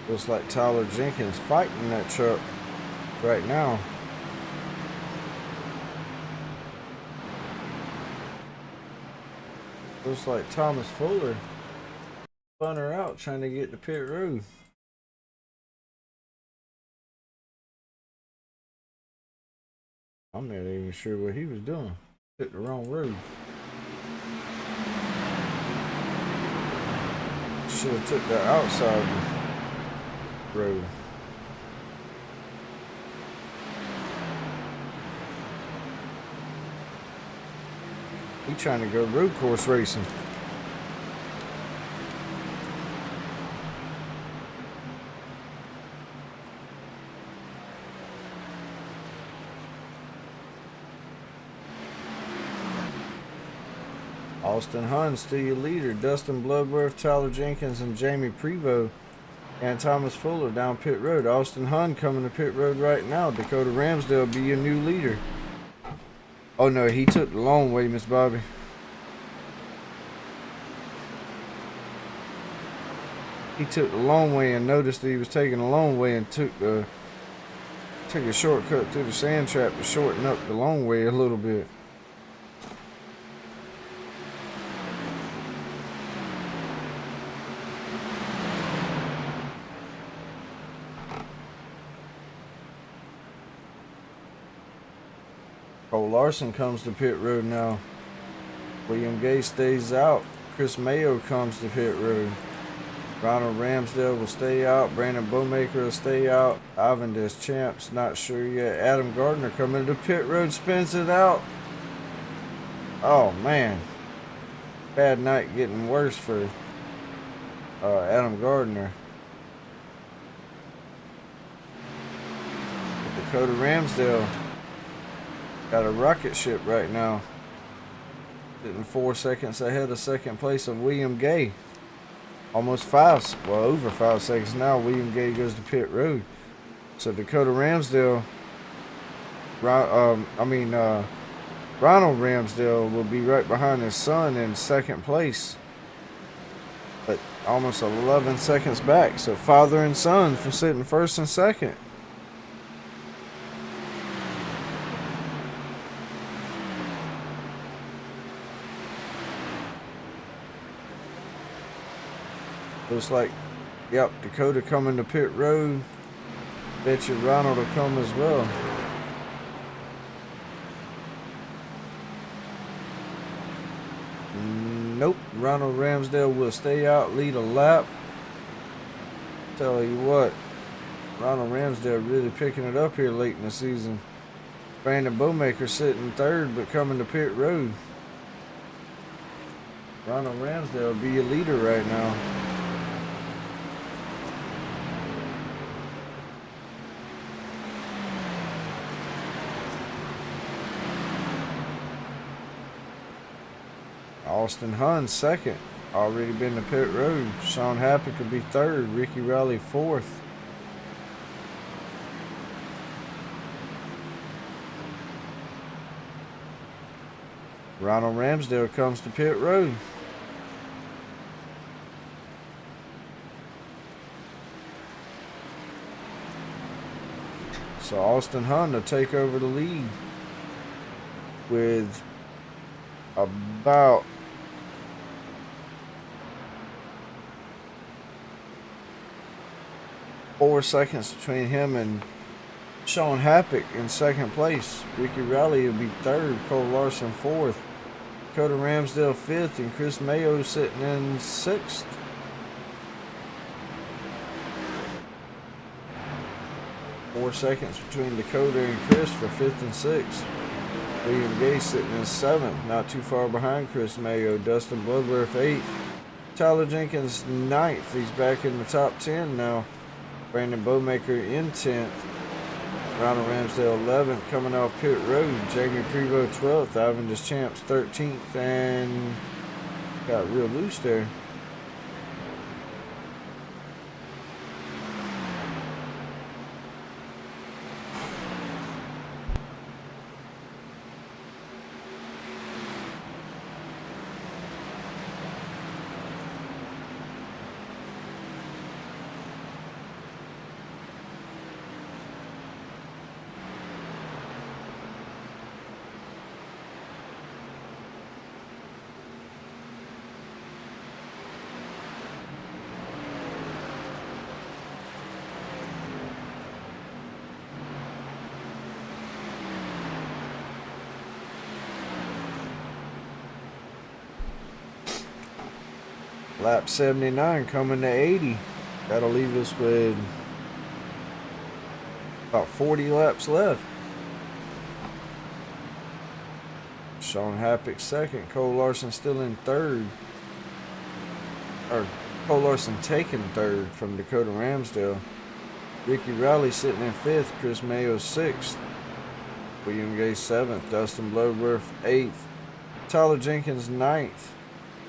Looks like Tyler Jenkins fighting that truck right now. Looks like Thomas Fuller spun her out trying to get to pit road. I'm not even sure what he was doing. Hit the wrong road. Should have took that outside road. He trying to go road course racing. Austin Hunt still your leader. Dustin Bloodworth, Tyler Jenkins, and Jamie Prevost and Thomas Fuller down pit road. Austin Hunt coming to pit road right now. Dakota Ramsdale will be your new leader. Oh no, he took the long way, Miss Bobby. He took the long way and noticed that he was taking the long way and took a shortcut through the sand trap to shorten up the long way a little bit. Cole Larson comes to pit road now. William Gay stays out. Chris Mayo comes to pit road. Ronald Ramsdale will stay out. Brandon Bowmaker will stay out. Ivan Deschamps, not sure yet. Adam Gardner coming to pit road, spins it out. Oh man, bad night getting worse for Adam Gardner. Dakota Ramsdale got a rocket ship right now. Sitting 4 seconds ahead of second place of William Gay. Almost over 5 seconds now. William Gay goes to pit road. So Dakota Ramsdale, Ronald Ramsdale will be right behind his son in second place, but almost 11 seconds back. So father and son for sitting first and second. Looks like, yep, Dakota coming to pit road. Bet you Ronald will come as well. Nope, Ronald Ramsdale will stay out, lead a lap. Tell you what, Ronald Ramsdale really picking it up here late in the season. Brandon Bowmaker sitting third, but coming to pit road. Ronald Ramsdale will be your leader right now. Austin Hunt second. Already been to pit road. Sean Happy could be third. Ricky Raleigh fourth. Ronald Ramsdale comes to pit road. So Austin Hunt will take over the lead with about four seconds between him and Sean Happick in second place. Ricky Raleigh will be third. Cole Larson fourth. Dakota Ramsdale fifth, and Chris Mayo sitting in sixth. Four seconds between Dakota and Chris for fifth and sixth. William Gay sitting in seventh, not too far behind Chris Mayo. Dustin Bloodworth eighth. Tyler Jenkins ninth. He's back in the top 10 now. Brandon Bowmaker in 10th. Ronald Ramsdale 11th, coming off pit road. Jamie Prevost 12th. Ivan Deschamps 13th, and got real loose there. Lap 79 coming to 80. That'll leave us with about 40 laps left. Sean Happick second. Cole Larson still in third. Or Cole Larson taking third from Dakota Ramsdale. Ricky Raleigh sitting in fifth. Chris Mayo sixth. William Gay seventh. Dustin Bloodworth eighth. Tyler Jenkins ninth.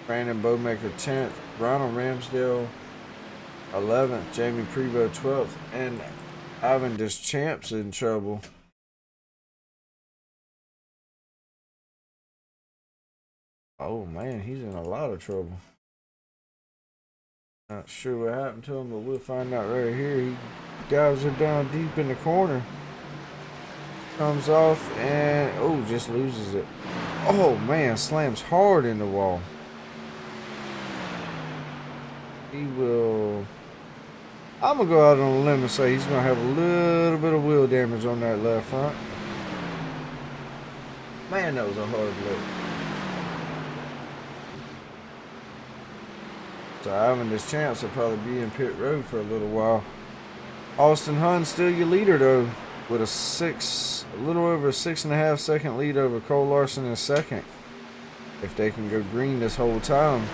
Brandon Bowmaker 10th, Ronald Ramsdale 11th, Jamie Prevost 12th, and Ivan Deschamps in trouble. Oh man, he's in a lot of trouble. Not sure what happened to him, but we'll find out right here. He dives it down deep in the corner. Comes off and, just loses it. Oh man, slams hard in the wall. He will. I'm going to go out on a limb and say he's going to have a little bit of wheel damage on that left front. Man, that was a hard look. So Ivan Deschamps will probably be in pit road for a little while. Austin Hunt still your leader though, with a little over a 6.5 second lead over Cole Larson in second. If they can go green this whole time,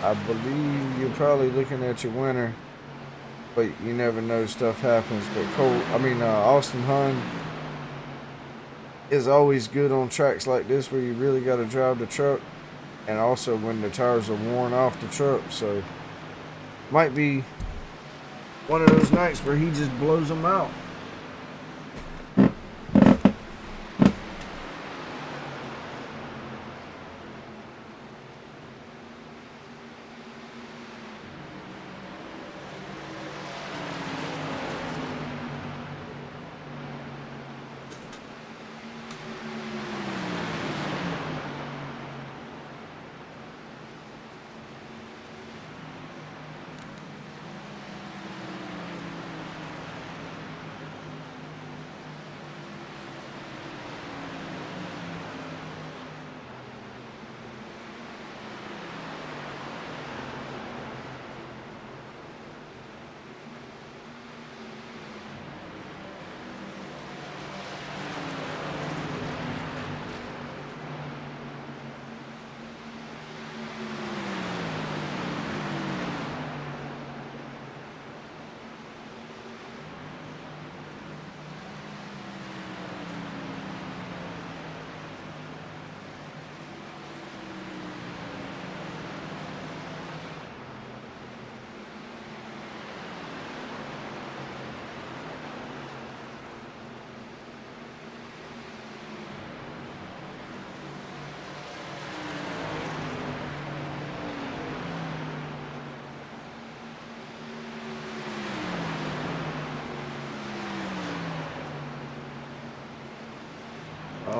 I believe you're probably looking at your winner, but you never know, stuff happens. But Austin Hunt is always good on tracks like this where you really got to drive the truck, and also when the tires are worn off the truck. So might be one of those nights where he just blows them out.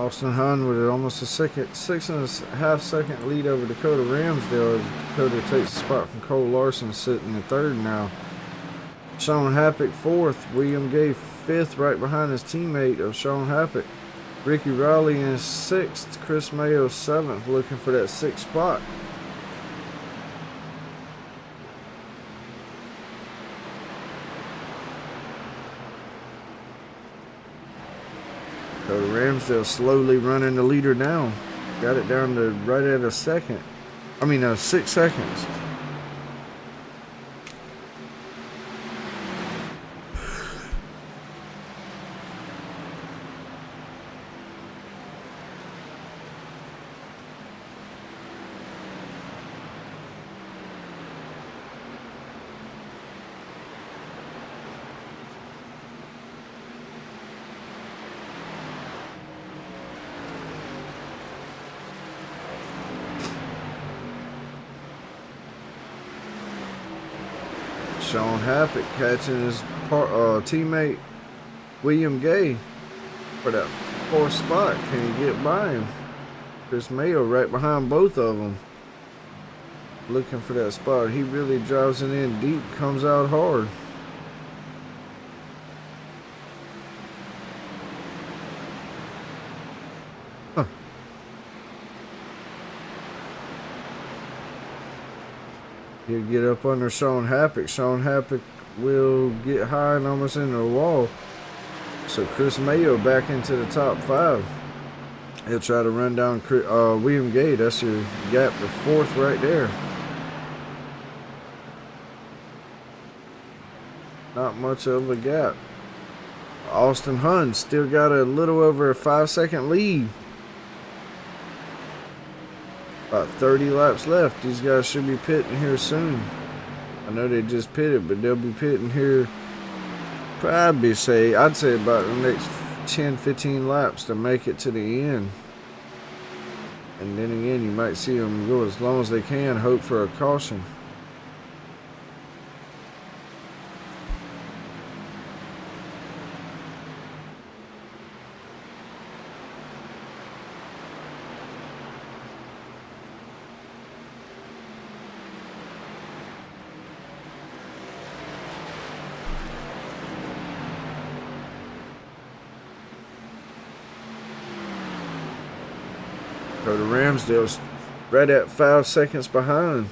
Austin Hun with almost a 6.5 second lead over Dakota Ramsdale. Dakota takes the spot from Cole Larson, sitting in third now. Sean Happick fourth. William Gay fifth, right behind his teammate of Sean Happick. Ricky Rowley in sixth. Chris Mayo seventh, looking for that sixth spot. Dakota Ramsdale slowly running the leader down. Got it down to right at a second. 6 seconds. Sean Happick catching his teammate William Gay for that fourth spot. Can he get by him? Chris Mayo right behind both of them, looking for that spot. He really drives it in deep, comes out hard. He'll get up under Sean Happick. Sean Happick will get high and almost into the wall. So Chris Mayo back into the top 5. He'll try to run down William Gay. That's your gap to fourth right there. Not much of a gap. Austin Hun still got a little over a 5 second lead. About 30 laps left. These guys should be pitting here soon. I know they just pitted, but they'll be pitting here probably I'd say about the next 10-15 laps to make it to the end. And then again, you might see them go as long as they can, hope for a caution. Dakota Ramsdale's right at 5 seconds behind.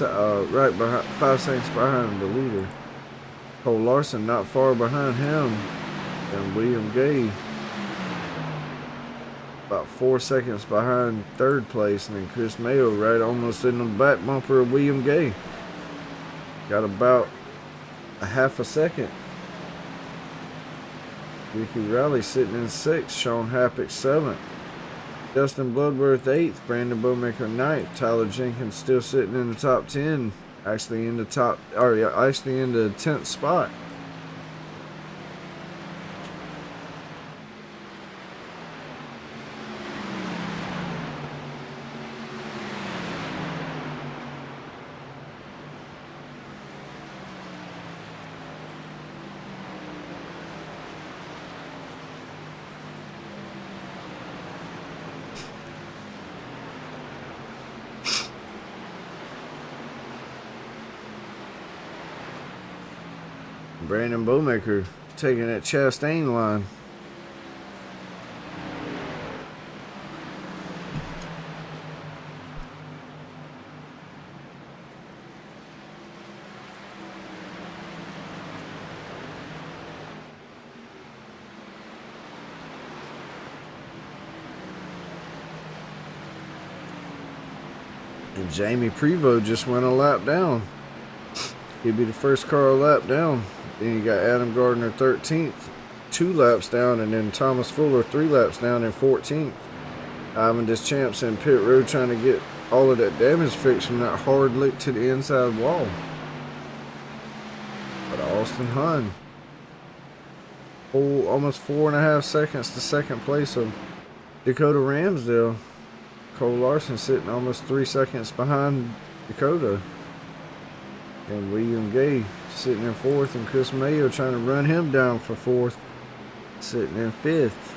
Right behind, 5 seconds behind the leader. Cole Larson not far behind him. And William Gay about 4 seconds behind third place. And then Chris Mayo right almost in the back bumper of William Gay. Got about a half a second. Ricky Rowley sitting in 6th. Sean Happick 7th. Justin Bloodworth 8th, Brandon Bowmaker 9th, Tyler Jenkins still sitting in the top 10, actually in the 10th spot. Brandon Bowmaker taking that Chastain line. And Jamie Prevost just went a lap down. He'd be the first car a lap down. Then you got Adam Gardner 13th, 2 laps down, and then Thomas Fuller 3 laps down in 14th. Ivan Deschamps in pit road trying to get all of that damage fixed from that hard lick to the inside wall. But Austin Hun, almost 4.5 seconds to second place of Dakota Ramsdale. Cole Larson sitting almost 3 seconds behind Dakota. And William Gay sitting in 4th, and Chris Mayo trying to run him down for 4th, sitting in 5th.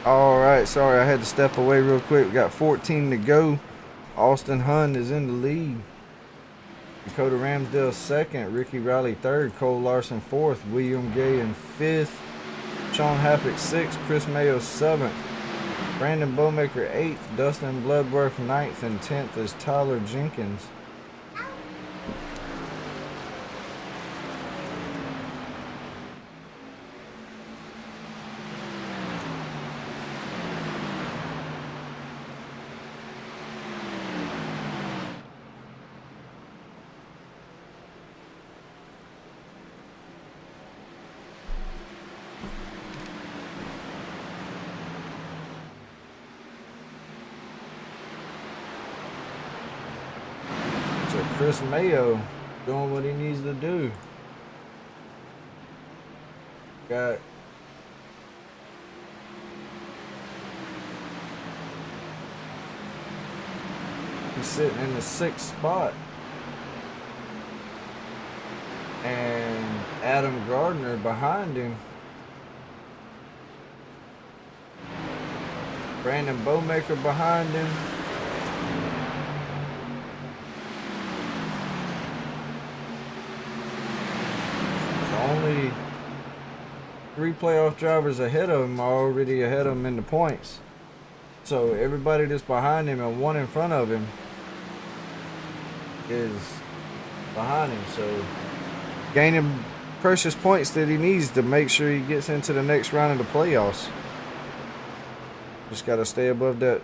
All right, sorry I had to step away real quick. We got 14 to go. Austin Hunt is in the lead. Dakota Ramsdale second, Ricky Riley third, Cole Larson fourth, William Gay in fifth, Sean Happick sixth, Chris Mayo seventh, Brandon Bowmaker eighth, Dustin Bloodworth ninth, and 10th is Tyler Jenkins. So Chris Mayo doing what he needs to do. Got He's sitting in the 6th spot. And Adam Gardner behind him. Brandon Bowmaker behind him. Only 3 playoff drivers ahead of him are already ahead of him in the points. So everybody that's behind him and 1 in front of him is behind him. So gaining precious points that he needs to make sure he gets into the next round of the playoffs. Just got to stay above that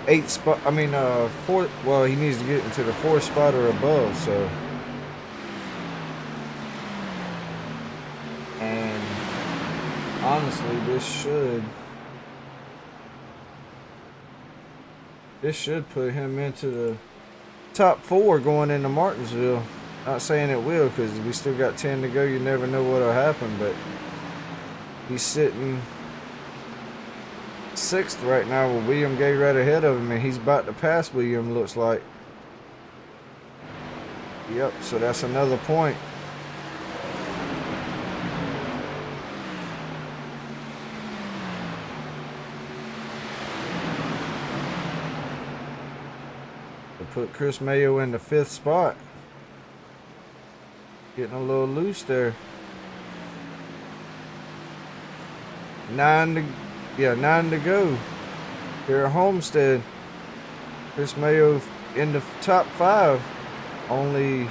8th spot. I mean, 4th. Well, he needs to get into the 4th spot or above. So, and honestly, this should put him into the top 4 going into Martinsville. Not saying it will, because we still got 10 to go. You never know what'll happen, but he's sitting 6th right now with William Gay right ahead of him, and he's about to pass William, looks like. Yep, so that's another point. To put Chris Mayo in the 5th spot. Getting a little loose there. 9 to go here at Homestead. Chris Mayo in the top 5. Only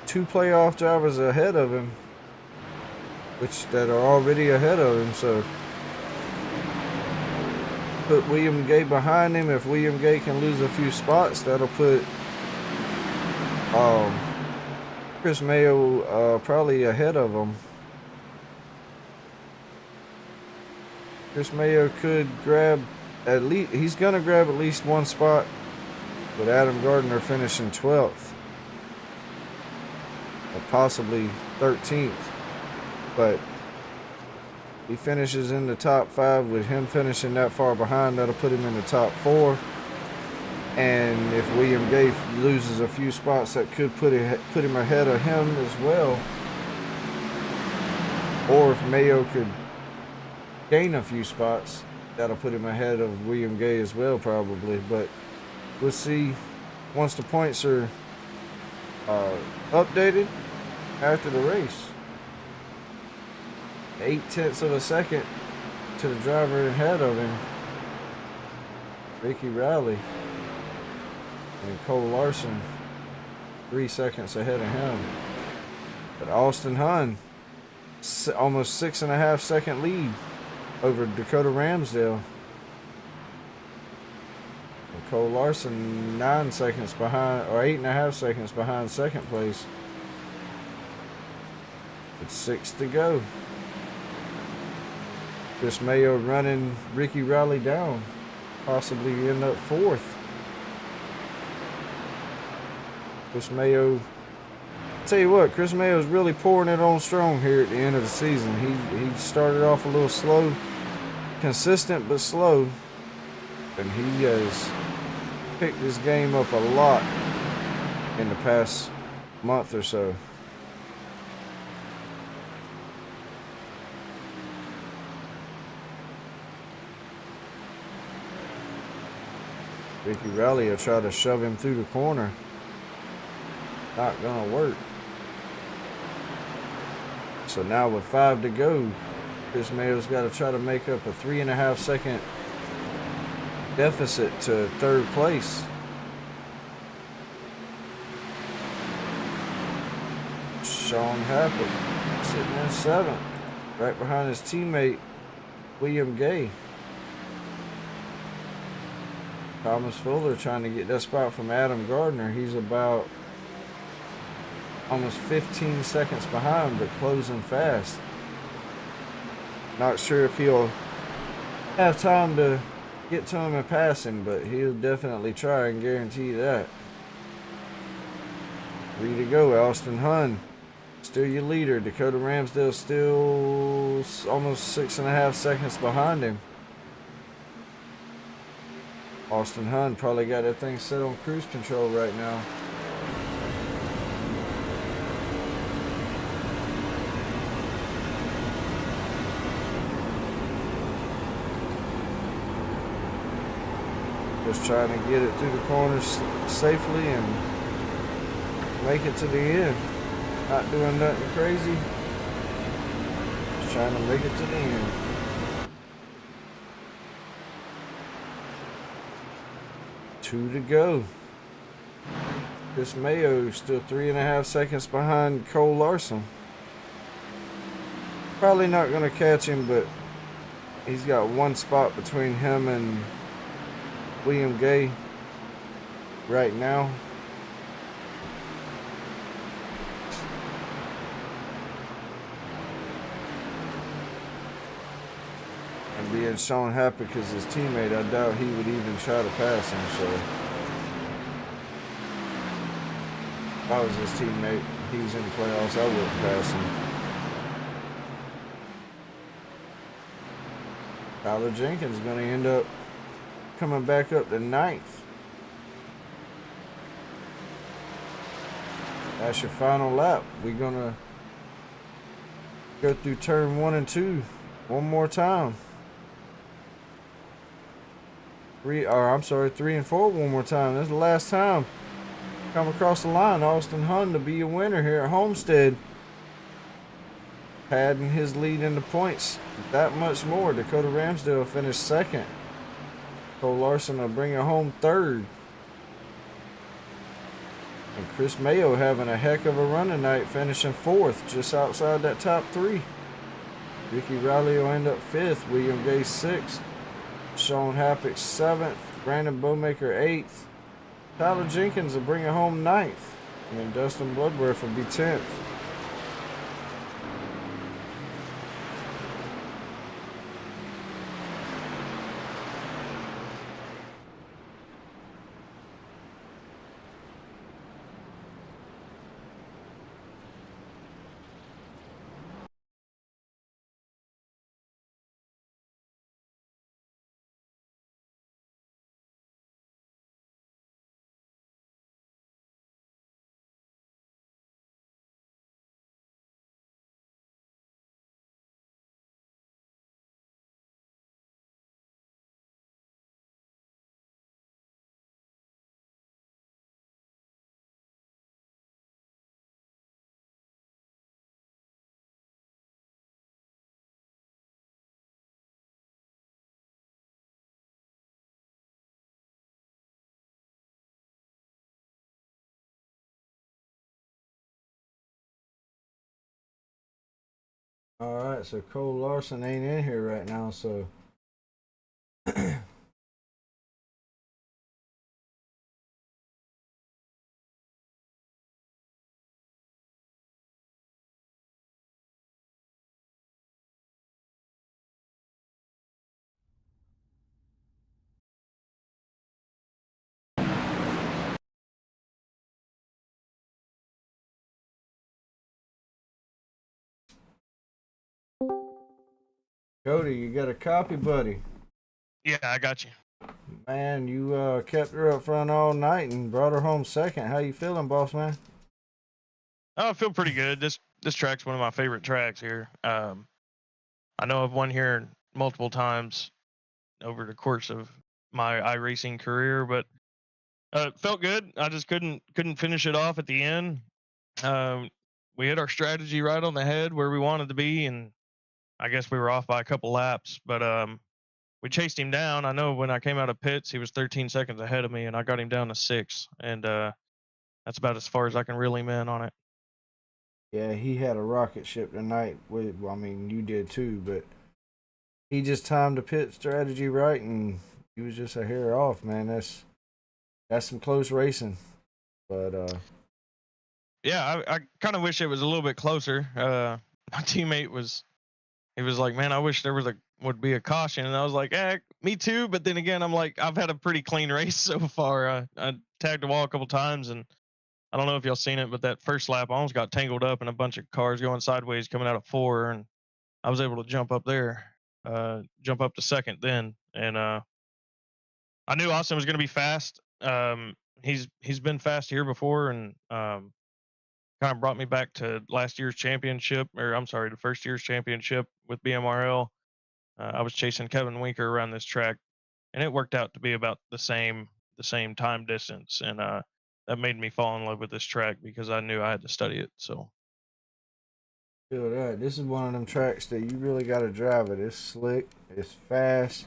2 playoff drivers ahead of him, that are already ahead of him. So put William Gay behind him. If William Gay can lose a few spots, that'll put Chris Mayo probably ahead of him. Chris Mayo could grab he's gonna grab at least 1 spot, with Adam Gardner finishing 12th. Or possibly 13th. But he finishes in the top 5 with him finishing that far behind. That'll put him in the top 4. And if William Gay loses a few spots, that could put him ahead of him as well. Or if Mayo could gain a few spots, that'll put him ahead of William Gay as well, probably. But we'll see once the points are updated after the race. 0.8 of a second to the driver ahead of him, Ricky Rowley, and Cole Larson 3 seconds ahead of him. But Austin Hunn, almost 6.5 second lead over Dakota Ramsdale. And Cole Larson 9 seconds behind, or 8.5 seconds behind second place. With 6 to go. Chris Mayo running Ricky Rowley down, possibly end up 4th. Chris Mayo, tell you what, Chris Mayo's really pouring it on strong here at the end of the season. He started off a little slow, consistent but slow, and he has picked his game up a lot in the past month or so. Ricky Rowley will try to shove him through the corner. Not gonna work. So now with 5 to go, Chris Mayo's got to try to make up a 3.5 second deficit to 3rd place. Sean Happett sitting in 7th, right behind his teammate William Gay. Thomas Fuller trying to get that spot from Adam Gardner. He's about almost 15 seconds behind, but closing fast. Not sure if he'll have time to get to him in passing, but he'll definitely try, and guarantee that. 3 to go. Austin Hunn, still your leader. Dakota Ramsdale still almost 6.5 seconds behind him. Austin Hunt probably got that thing set on cruise control right now. Just trying to get it through the corners safely and make it to the end. Not doing nothing crazy. Just trying to make it to the end. Two to go. Chris Mayo still 3.5 seconds behind Cole Larson. Probably not going to catch him, but he's got one spot between him and William Gay right now. And being Sean happy because his teammate, I doubt he would even try to pass him. So if I was his teammate, he was in the playoffs, I wouldn't pass him. Tyler Jenkins is going to end up coming back up to 9th. That's your final lap. We're going to go through turn 1 and 2 one more time. 3 and 4 one more time. This is the last time come across the line. Austin Hunt to be a winner here at Homestead. Padding his lead in the points that much more. Dakota Ramsdale finished 2nd. Cole Larson will bring it home 3rd. And Chris Mayo having a heck of a run tonight, finishing 4th, just outside that top 3. Ricky Riley will end up 5th. William Gay 6th. Sean Happick 7th. Brandon Bowmaker 8th. Tyler Jenkins will bring it home 9th. And then Dustin Bloodworth will be 10th. Alright, so Cole Larson ain't in here right now, so Cody, you got a copy, buddy? Yeah, I got you. Man, you kept her up front all night and brought her home 2nd. How you feeling, boss man? Oh, I feel pretty good. This track's one of my favorite tracks here. I know I've won here multiple times over the course of my iRacing career, but it felt good. I just couldn't finish it off at the end. Um, we hit our strategy right on the head where we wanted to be, and I guess we were off by a couple laps, but we chased him down. I know when I came out of pits, he was 13 seconds ahead of me, and I got him down to 6, and that's about as far as I can reel him in on it. Yeah, he had a rocket ship tonight. Well, I mean, you did too, but he just timed the pit strategy right, and he was just a hair off, man. That's some close racing, but Yeah, I kind of wish it was a little bit closer. My teammate he was like, man, I wish there would be a caution, and I was like, me too. But then again, I'm like, I've had a pretty clean race so far. I tagged the wall a couple times, and I don't know if y'all seen it, but that first lap, I almost got tangled up in a bunch of cars going sideways coming out of 4, and I was able to jump up there, jump up to 2nd then, and I knew Austin was going to be fast. He's been fast here before, and kind of brought me back to last year's championship, or I'm sorry, the first year's championship with BMRL. I was chasing Kevin Winker around this track, and it worked out to be about the same time distance, and that made me fall in love with this track because I knew I had to study it. So Feel that. This is one of them tracks that you really got to drive it. It's slick. It's fast.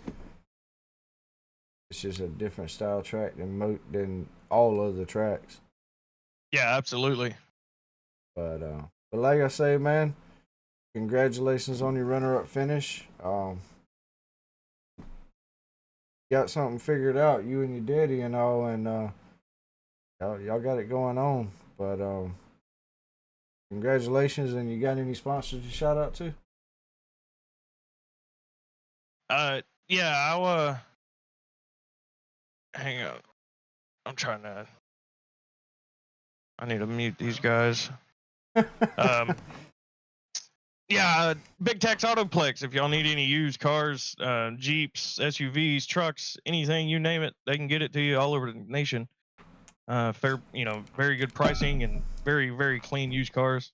It's just a different style track than all other tracks. yeah, absolutely. But like I say, man, congratulations on your runner-up finish. Got something figured out, you and your daddy and all, and y'all got it going on. But congratulations, and you got any sponsors to shout out to? Yeah, I'll hang on. I'm trying to. I need to mute these guys. Um, yeah, Big Tex Autoplex. If y'all need any used cars, Jeeps, SUVs, trucks, anything, you name it, they can get it to you all over the nation. Fair, very good pricing and very, very clean used cars.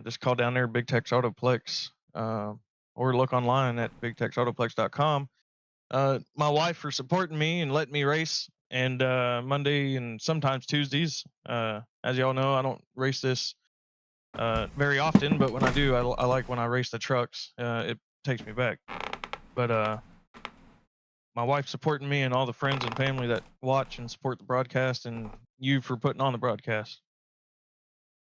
Just call down there, Big Tex Autoplex, or look online at bigtexautoplex.com. My wife for supporting me and letting me race, and Monday and sometimes Tuesdays. As y'all know, I don't race this very often, but when I do, I like when I race the trucks. It takes me back. But my wife supporting me and all the friends and family that watch and support the broadcast, and you for putting on the broadcast.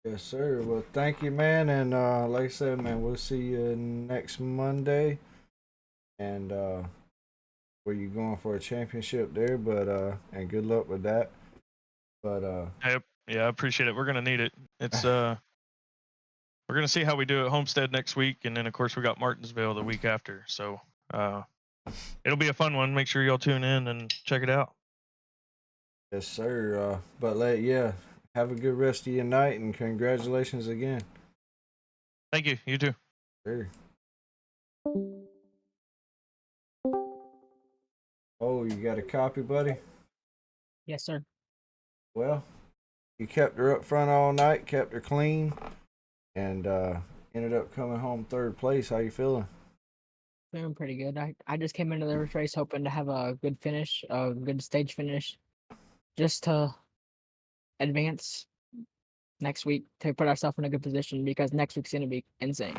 Yes, sir. Well, thank you, man. And like I said, man, we'll see you next Monday. And where you going for a championship there? But and good luck with that. But Yep. Yeah, I appreciate it. We're gonna need it. It's we're gonna see how we do at Homestead next week, and then of course we got Martinsville the week after. So it'll be a fun one. Make sure y'all tune in and check it out. yes, sir. Yeah, have a good rest of your night, and congratulations again. Thank you. You too. Sure. Oh, you got a copy, buddy? Yes, sir. Well, you kept her up front all night, kept her clean, and ended up coming home third place. How you feeling? Feeling pretty good. I just came into the race hoping to have a good finish, a good stage finish, just to advance next week to put ourselves in a good position because next week's gonna be insane.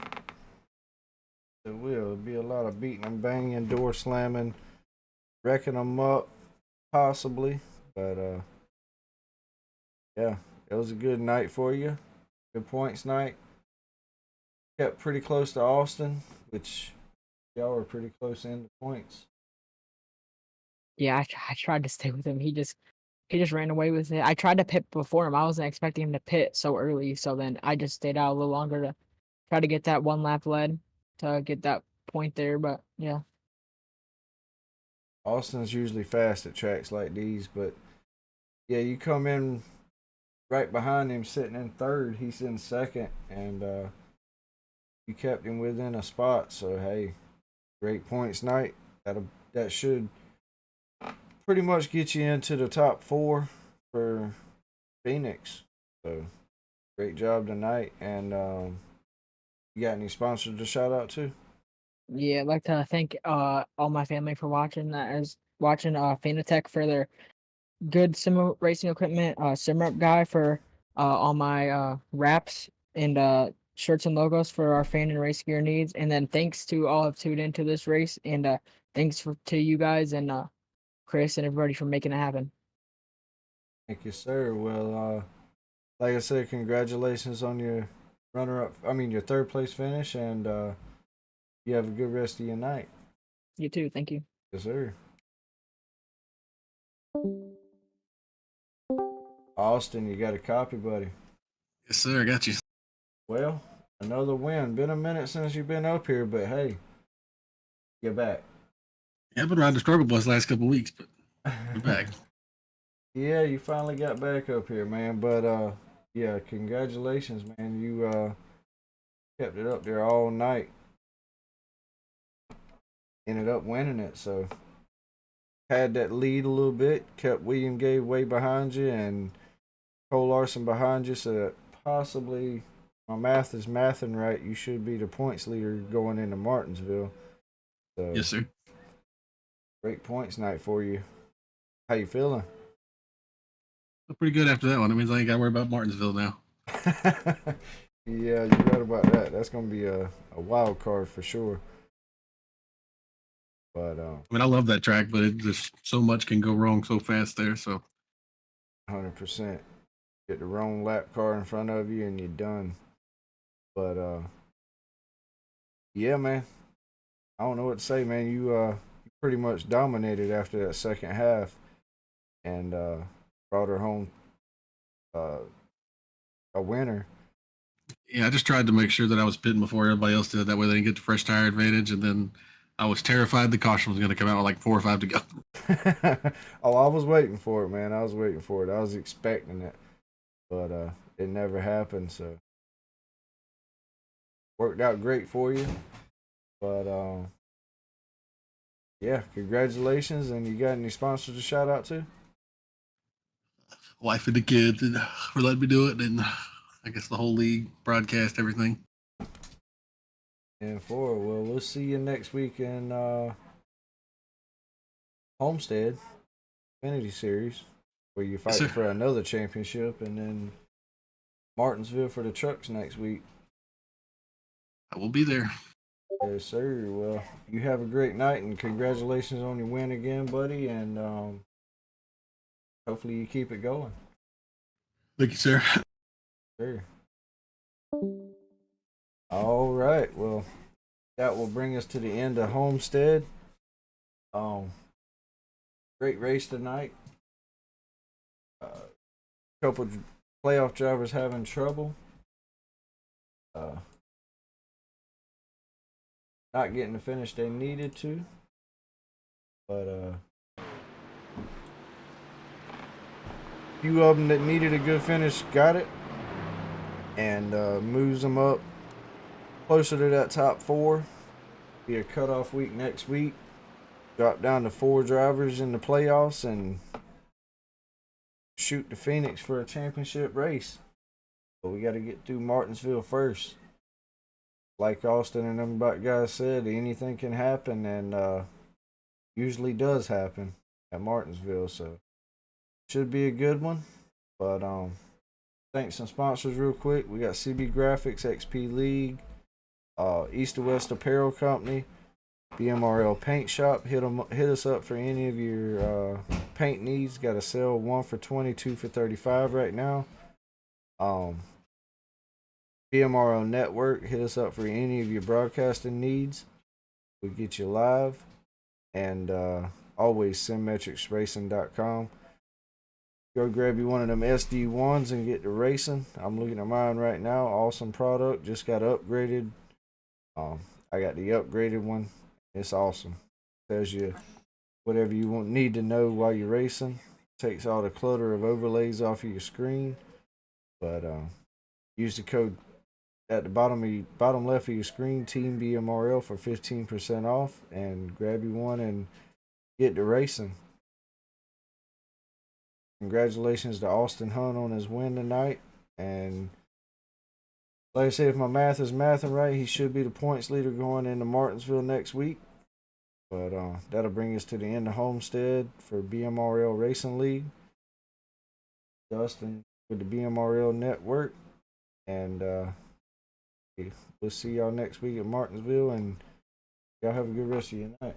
It will. It'll be a lot of beating them, banging, door slamming, wrecking them up, possibly. But yeah, it was a good night for you. Good points night. Kept pretty close to Austin, which y'all were pretty close in the points. Yeah, I tried to stay with him. He just ran away with it. I tried to pit before him. I wasn't expecting him to pit so early, so then I just stayed out a little longer to try to get that one lap lead to get that point there. But yeah. Austin's usually fast at tracks like these, but yeah, you come in right behind him, sitting in third. He's in second, and you kept him within a spot. So hey, great points night. That should pretty much get you into the top four for Phoenix. So great job tonight. And you got any sponsors to shout out to? Yeah, I'd like to thank all my family for watching Fanatec for their good sim racing equipment, SimRep guy for all my wraps and shirts and logos for our fan and race gear needs. And then thanks to all who've tuned into this race and thanks to you guys and Chris and everybody for making it happen. Thank you, sir. Well, like I said, congratulations on your your third place finish, and you have a good rest of your night. You too. Thank you. Yes, sir. Austin, you got a copy, buddy. Yes, sir. I got you. Well, another win. Been a minute since you've been up here, but hey, you're back. Yeah, I've been riding the struggle bus last couple of weeks, but we're back. Yeah, you finally got back up here, man. But yeah, congratulations, man. You kept it up there all night. Ended up winning it, so had that lead a little bit, kept William Gay way behind you and Cole Larson behind you, so that possibly, my math is mathing right, you should be the points leader going into Martinsville. So Yes, sir. great points night for you. How you feeling? Feel pretty good after that one. It means I ain't got to worry about Martinsville now. Yeah, you're right about that. That's gonna be a wild card for sure. But I mean, I love that track, but it just so much can go wrong so fast there. So 100%. Get the wrong lap car in front of you and you're done. But yeah, man. I don't know what to say, man. You pretty much dominated after that second half and brought her home a winner. yeah, I just tried to make sure that I was pitting before everybody else did. That way they didn't get the fresh tire advantage. And then I was terrified the caution was going to come out with like 4 or 5 to go. Oh, I was waiting for it, man. I was waiting for it. I was expecting it. But it never happened, so worked out great for you. But yeah, congratulations. And you got any sponsors to shout out to? Wife and the kids and for letting me do it. And I guess the whole league, broadcast, everything. And for well, we'll see you next week in Homestead Infinity Series, where you're fighting for another championship, and then Martinsville for the trucks next week. I will be there. Yes, sir. Well, you have a great night, and congratulations on your win again, buddy. And hopefully you keep it going. Thank you, sir. Sure. All right. Well, that will bring us to the end of Homestead. Great race tonight. Couple playoff drivers having trouble. Not getting the finish they needed to. But few of them that needed a good finish got it. And moves them up closer to that top 4. Be a cutoff week next week. Drop down to 4 drivers in the playoffs and shoot the Phoenix for a championship race. But we got to get through Martinsville first. Like Austin and them guys said, anything can happen, and usually does happen at Martinsville. So should be a good one. But thanks some sponsors real quick. We got CB Graphics, XP League, East to West Apparel Company, BMRL Paint Shop. Hit us up for any of your paint needs. Got a sale 1 for 20, 2 for 35 right now. BMRL Network. Hit us up for any of your broadcasting needs. We get you live. And always SymmetricsRacing.com. Go grab you one of them SD1s and get to racing. I'm looking at mine right now. Awesome product. Just got upgraded. I got the upgraded one. It's awesome. Tells you whatever you need to know while you're racing. Takes all the clutter of overlays off of your screen. But use the code at the bottom left of your screen, Team BMRL, for 15% off, and grab you one and get to racing. Congratulations to Austin Hunt on his win tonight. And like I said, if my math is mathing right, he should be the points leader going into Martinsville next week. But that'll bring us to the end of Homestead for BMRL Racing League. Dustin with the BMRL Network. And we'll see y'all next week at Martinsville. And y'all have a good rest of your night.